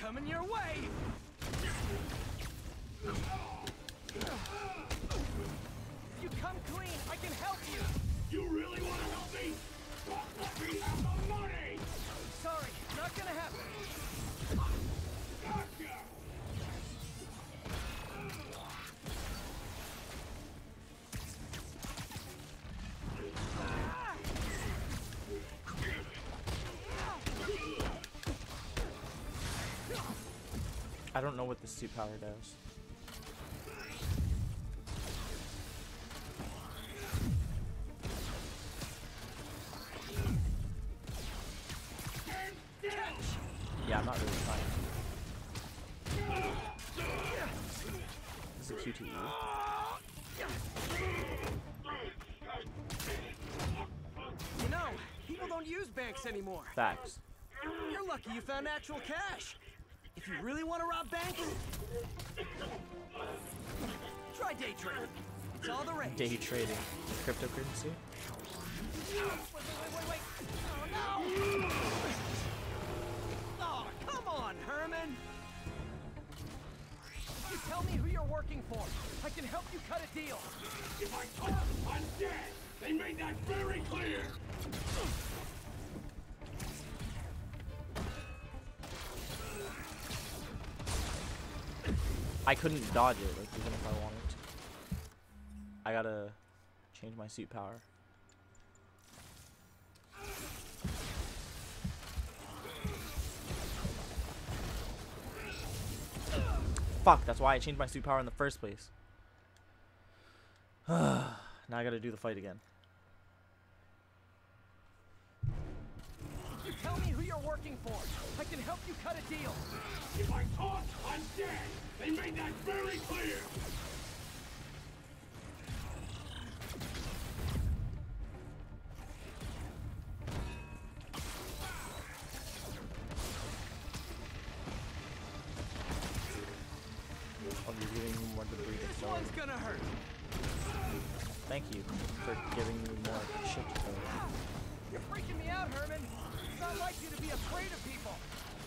Coming your way! If you come clean, I can help you! you really want to help me? Don't let me have the money! Sorry, not gonna happen. Gotcha! I don't know what the suit power does. Yeah, I'm not really trying. This is a QTE. You know, people don't use banks anymore. Facts. You're lucky you found actual cash. If you really want to rob banks, try day trading. It's all the rage. Day trading. Cryptocurrency? Wait. Oh, no! Oh, come on, Herman! You tell me who you're working for. I can help you cut a deal. If I talk, I'm dead! They made that very clear! I couldn't dodge it, like, even if I wanted to. I gotta change my suit power. Fuck, that's why I changed my suit power in the first place. Now I gotta do the fight again. You tell me who you're working for. I can help you cut a deal. If I talk, I'm dead! They made that very clear! Oh, you're giving me more debris to This throw. one's gonna hurt. Thank you for giving me more shit to throw. You're freaking me out, Herman. It's not like you to be afraid of people.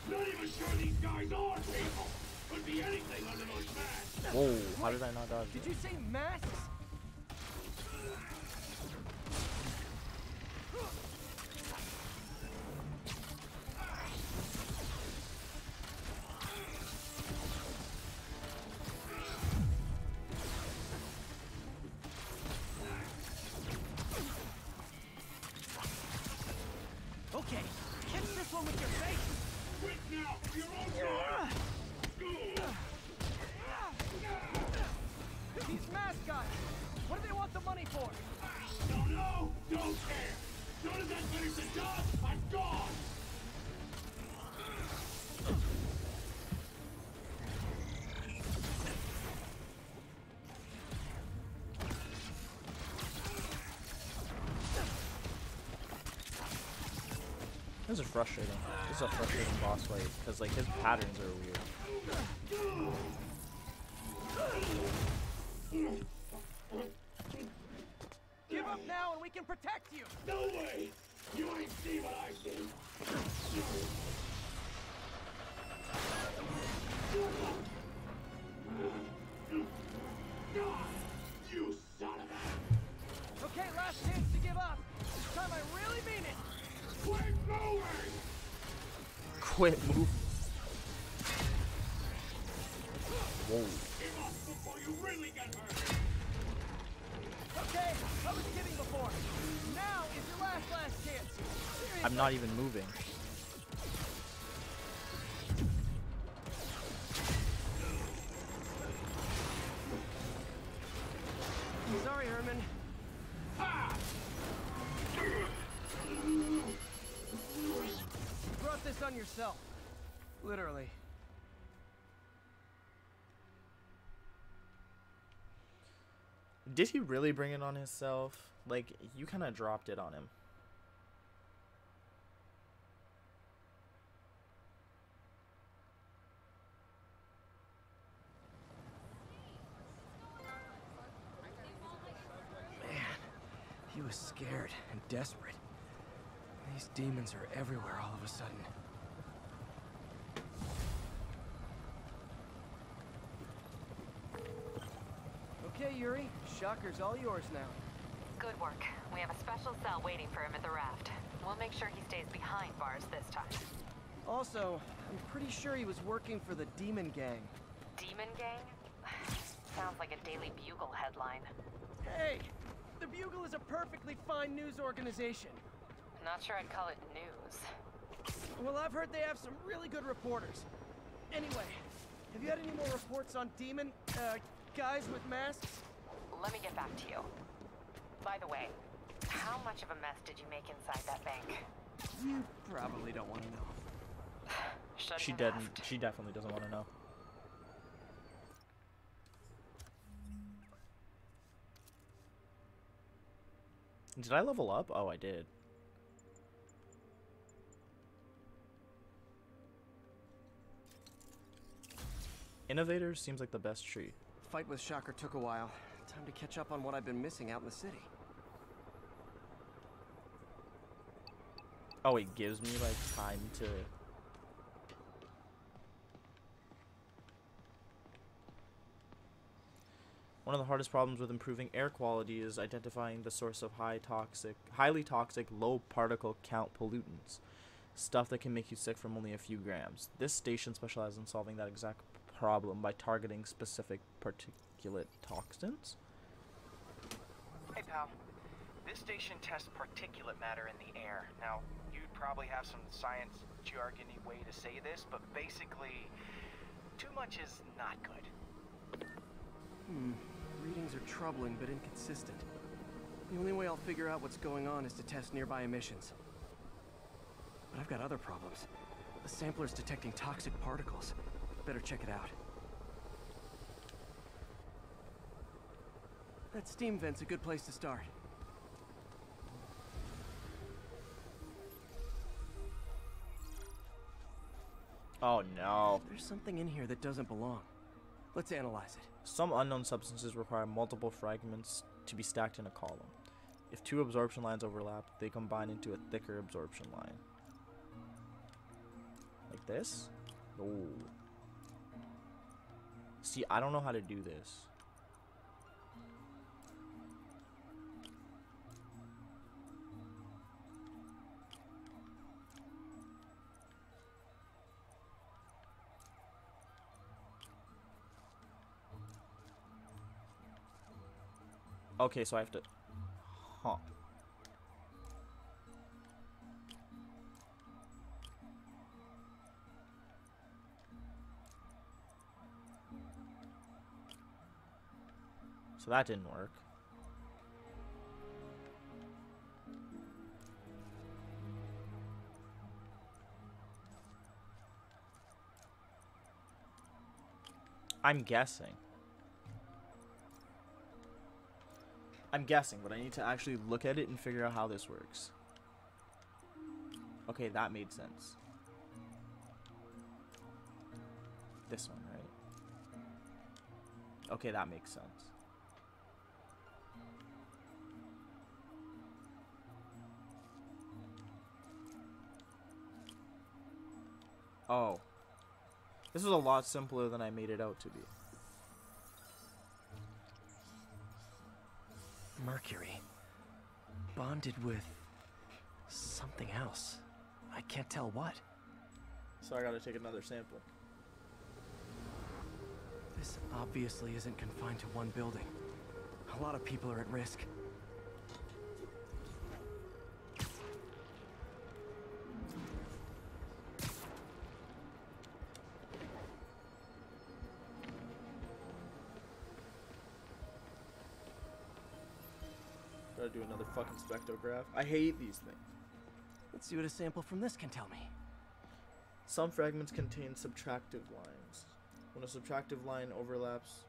Not even sure these guys are people! Could be anything under those masks! Whoa, how did I not dodge Did that? you say masks? Okay, catch this one with your face. Quick now! Your own side! These mask guys! What do they want the money for? Don't know! Don't care! As soon as I finish the job, I'm gone! This is frustrating. This is a frustrating boss fight because like his patterns are weird. Give up now and we can protect you! No way! You ain't see what I see! You son of a... Okay, last chance to give up. This time I really mean it. Quit moving! Quit moving. Whoa. Give up before you really get hurt! Okay, I was kidding before. Now is your last chance. Seriously. I'm not even moving. Sorry, Herman. You brought this on yourself. Literally. Did he really bring it on himself? Like, you kind of dropped it on him. He was scared and desperate. These demons are everywhere all of a sudden. Okay, Yuri. Shocker's all yours now. Good work. We have a special cell waiting for him at the raft. We'll make sure he stays behind bars this time. Also, I'm pretty sure he was working for the Demon Gang. Demon Gang? Sounds like a Daily Bugle headline. Hey! The Bugle is a perfectly fine news organization. Not sure I'd call it news. Well, I've heard they have some really good reporters. Anyway, have you had any more reports on demon, guys with masks? Let me get back to you. By the way, how much of a mess did you make inside that bank? You probably don't want to know. She didn't. She definitely doesn't want to know. Did I level up? Oh, I did. Innovator seems like the best tree. Fight with Shocker took a while. Time to catch up on what I've been missing out in the city. Oh, it gives me like time to... One of the hardest problems with improving air quality is identifying the source of highly toxic, low particle count pollutants. Stuff that can make you sick from only a few grams. This station specializes in solving that exact problem by targeting specific particulate toxins. Hey, pal. This station tests particulate matter in the air. Now, you'd probably have some science jargony way to say this, but basically, too much is not good. Readings are troubling but inconsistent. The only way I'll figure out what's going on is to test nearby emissions. But I've got other problems. The sampler's detecting toxic particles. Better check it out. That steam vent's a good place to start. Oh no. There's something in here that doesn't belong. Let's analyze it. Some unknown substances require multiple fragments to be stacked in a column. If two absorption lines overlap, they combine into a thicker absorption line. Like this? Oh. See, I don't know how to do this. Okay, so I have to... Huh. So that didn't work. I'm guessing, but I need to actually look at it and figure out how this works. Okay, that made sense. This one, right? Okay, that makes sense. Oh. This was a lot simpler than I made it out to be. Mercury. Bonded with something else. I can't tell what. So I gotta take another sample. This obviously isn't confined to one building. A lot of people are at risk. Gotta do another fucking spectrograph. I hate these things. Let's see what a sample from this can tell me. Some fragments contain subtractive lines. When a subtractive line overlaps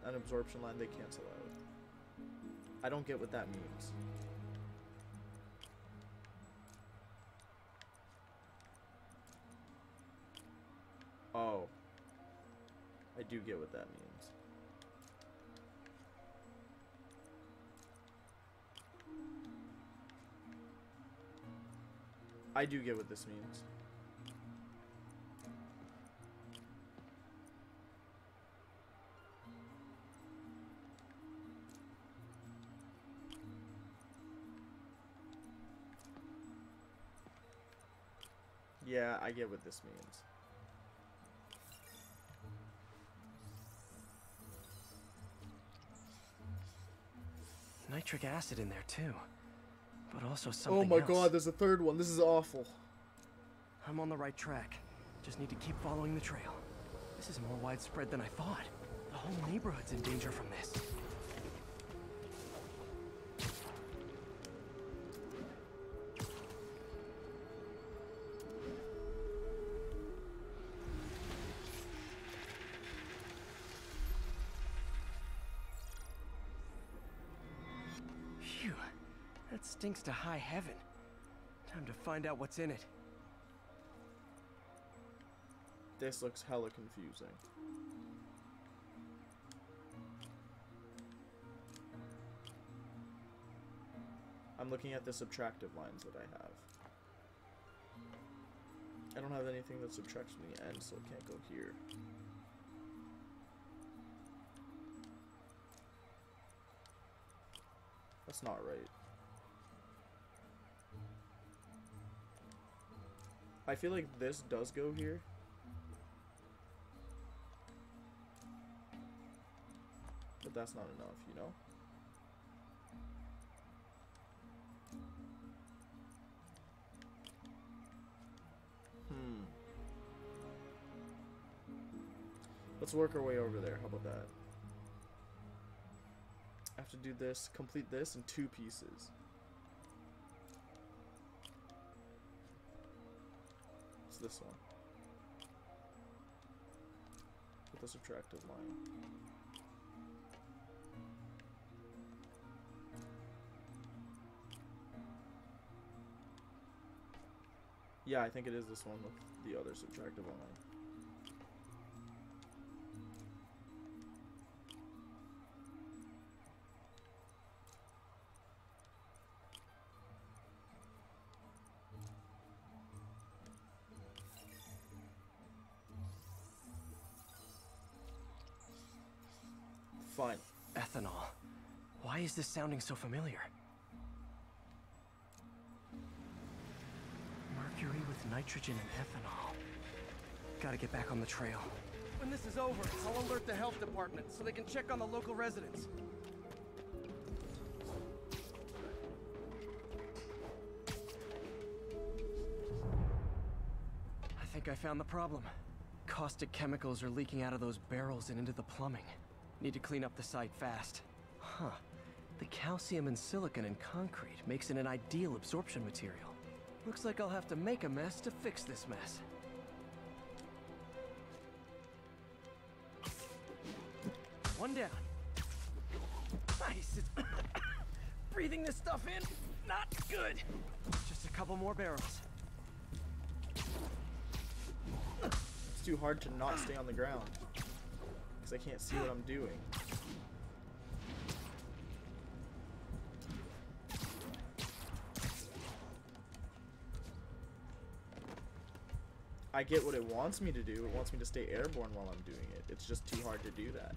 an absorption line, they cancel out. I don't get what that means. Oh. I do get what that means. I do get what this means. Yeah, I get what this means. Nitric acid in there too. But also something Oh my else. god, there's a third one. This is awful. I'm on the right track. Just need to keep following the trail. This is more widespread than I thought. The whole neighborhood's in danger from this. Phew. That stinks to high heaven. Time to find out what's in it. This looks hella confusing. I'm looking at the subtractive lines that I have. I don't have anything that subtracts from the end, so it can't go here. That's not right. I feel like this does go here. But that's not enough, you know? Let's work our way over there. How about that? I have to do this, complete this in 2 pieces. It's this one. With the subtractive line. Yeah, I think it is this one with the other subtractive line. Fine. Ethanol. Why is this sounding so familiar? Mercury with nitrogen and ethanol. Gotta get back on the trail. When this is over, I'll alert the health department so they can check on the local residents. I think I found the problem. Caustic chemicals are leaking out of those barrels and into the plumbing. Need to clean up the site fast. Huh. The calcium and silicon in concrete makes it an ideal absorption material. Looks like I'll have to make a mess to fix this mess. One down. Nice. It's breathing this stuff in, not good. Just a couple more barrels. It's too hard to not stay on the ground because I can't see what I'm doing. I get what it wants me to do. It wants me to stay airborne while I'm doing it. It's just too hard to do that.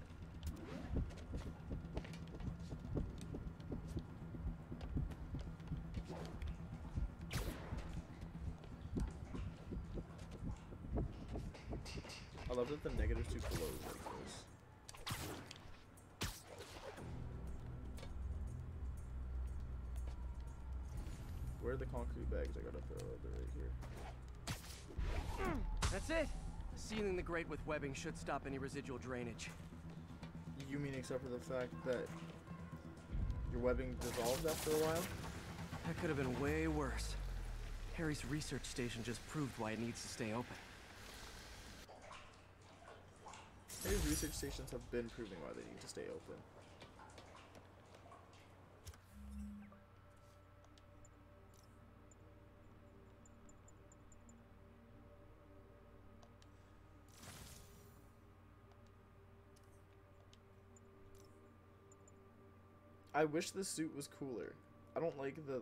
I love that the negatives do close like this. Where are the concrete bags I gotta throw? They're right here. That's it. Sealing the grate with webbing should stop any residual drainage. You mean except for the fact that your webbing dissolved after a while? That could have been way worse. Harry's research station just proved why it needs to stay open. Harry's research stations have been proving why they need to stay open. I wish the suit was cooler. I don't like the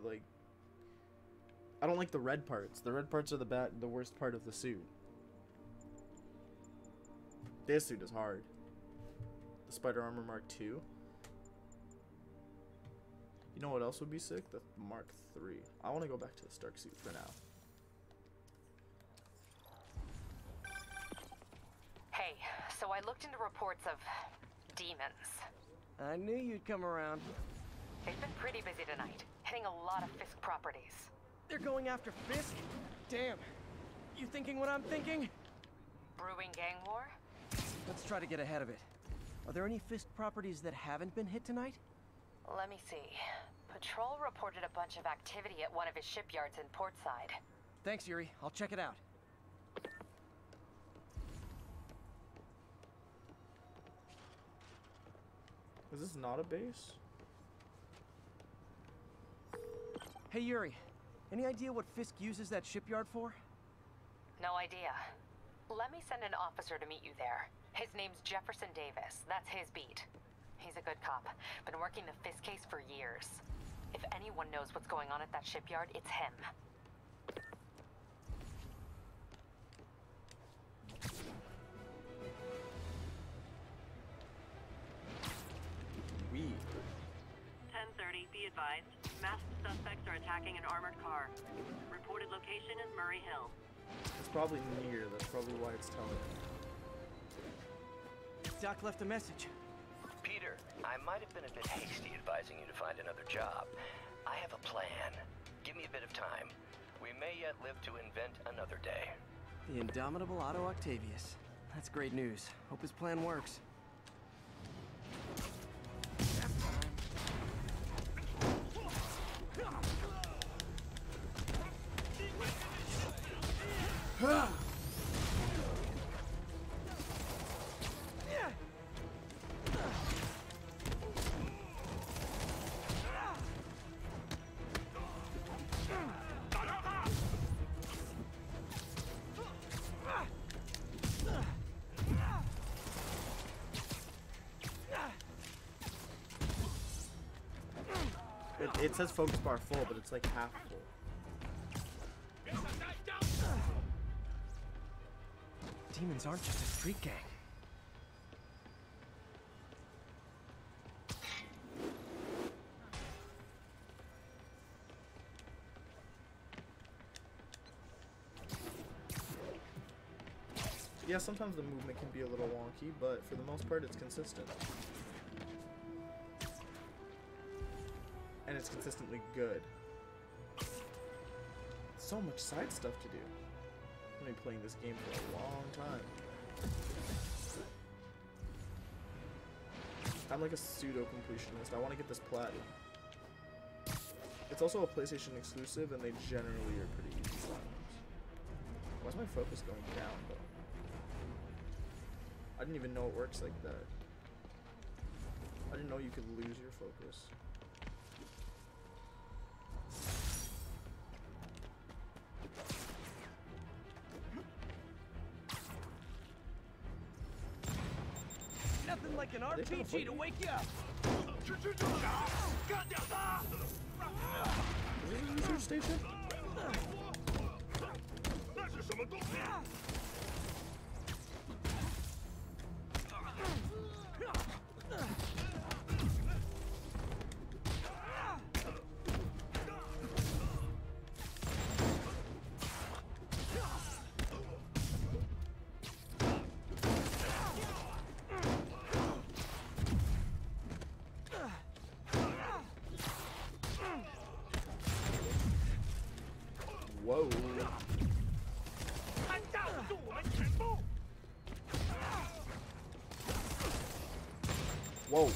I don't like the red parts. The red parts are the worst part of the suit. This suit is hard. The Spider Armor Mark II. You know what else would be sick? The Mark III. I want to go back to the Stark suit for now. Hey, so I looked into reports of demons. I knew you'd come around. They've been pretty busy tonight, hitting a lot of Fisk properties. They're going after Fisk? Damn. You thinking what I'm thinking? Brewing gang war? Let's try to get ahead of it. Are there any Fisk properties that haven't been hit tonight? Let me see. Patrol reported a bunch of activity at one of his shipyards in Portside. Thanks, Yuri. I'll check it out. Is this not a base? Hey, Yuri. Any idea what Fisk uses that shipyard for? No idea. Let me send an officer to meet you there. His name's Jefferson Davis. That's his beat. He's a good cop. Been working the Fisk case for years. If anyone knows what's going on at that shipyard, it's him. We. 10:30. Be advised. Masked suspects are attacking an armored car. Reported location is Murray Hill. It's probably near. That's probably why it's telling. Doc left a message. Peter, I might have been a bit hasty advising you to find another job. I have a plan. Give me a bit of time. We may yet live to invent another day. The indomitable Otto Octavius. That's great news. Hope his plan works. It says focus bar full, but it's like half full. Demons aren't just a street gang. Yeah, sometimes the movement can be a little wonky, but for the most part it's consistent. And it's consistently good. So much side stuff to do. I've been playing this game for a long time. I'm like a pseudo-completionist. I want to get this platinum. It's also a PlayStation exclusive, and they generally are pretty easy platinums. Why's my focus going down, though? I didn't even know it works like that. I didn't know you could lose your focus. Nothing like an RPG to wake you up. Is it a research station? Whoa. Whoa.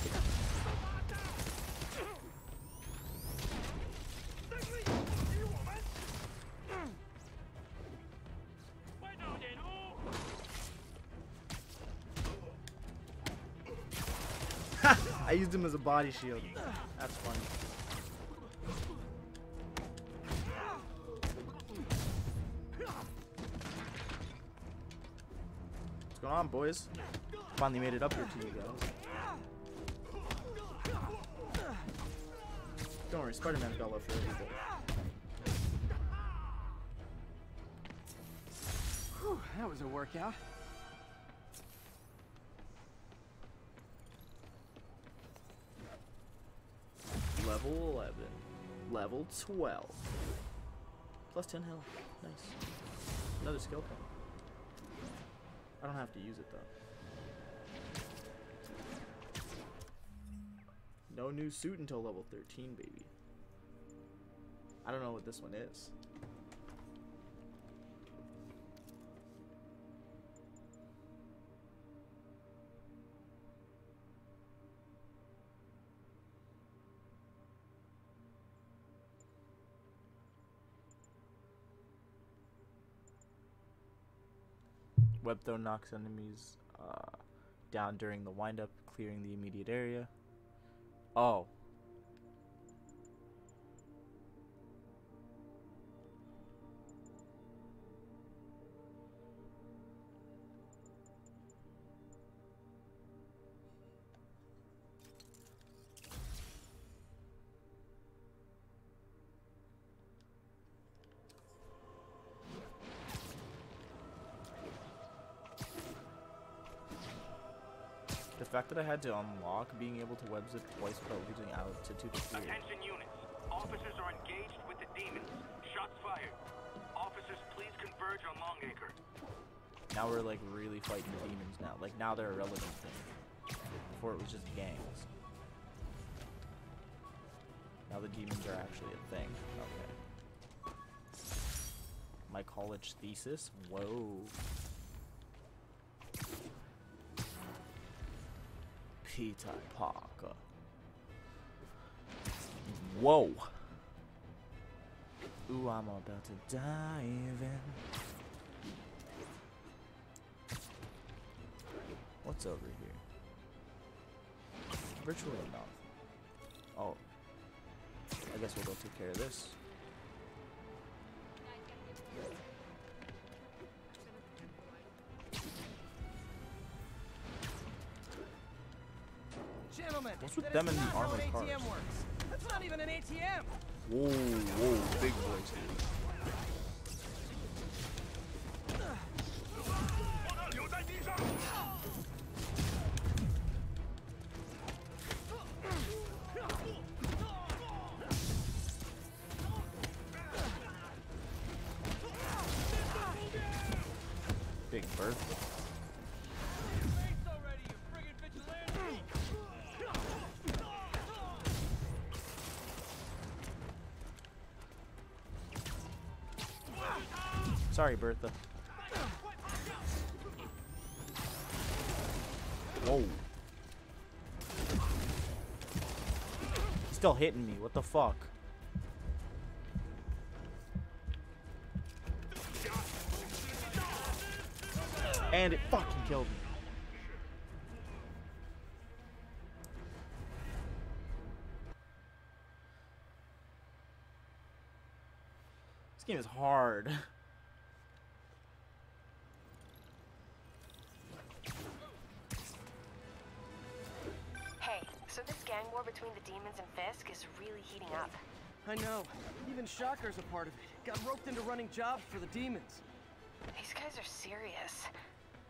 I used him as a body shield. That's funny. What's going on, boys? Finally made it up here to you guys. Don't worry, SpiderMan's got love for everybody. Whew, that was a workout. Level 11. Level 12. Plus 10 health. Nice. Another skill point. I don't have to use it though. No new suit until level 13, baby. I don't know what this one is. Web throw knocks enemies down during the windup, clearing the immediate area. Oh. The fact that I had to unlock being able to web zip twice without losing altitude is weird. Attention units. Officers are engaged with the demons. Shots fired. Officers, please converge on Longacre. Now we're like really fighting the demons now. Like now they're a relevant thing. Before it was just gangs. Now the demons are actually a thing. Okay. My college thesis? Whoa. Peter Parker. Whoa. Ooh, I'm about to dive in. What's over here? Virtually enough. Oh. I guess we'll go take care of this. Gentlemen, what's with that them is and the not how armored an cars? ATM works. That's not even an ATM. Whoa, whoa, big boys here. Big Bertha. Sorry, Bertha. Whoa. still hitting me. What the fuck? And it fucking killed me. This game is hard. Hey, so this gang war between the demons and Fisk is really heating up. I know. Even Shocker's a part of it. Got roped into running jobs for the demons. These guys are serious.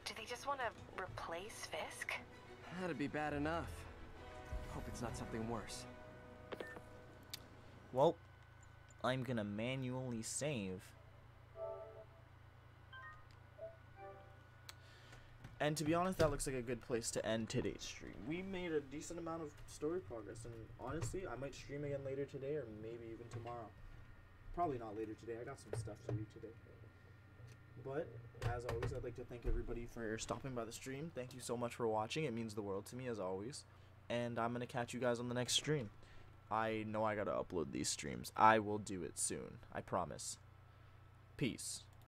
Do they just want to replace Fisk? That'd be bad enough. Hope it's not something worse. Well, I'm gonna manually save. And to be honest, that looks like a good place to end today's stream. We made a decent amount of story progress, and honestly, I might stream again later today or maybe even tomorrow. Probably not later today. I got some stuff to do today. But, as always, I'd like to thank everybody for stopping by the stream. Thank you so much for watching. It means the world to me, as always. And I'm going to catch you guys on the next stream. I know I got to upload these streams. I will do it soon. I promise. Peace.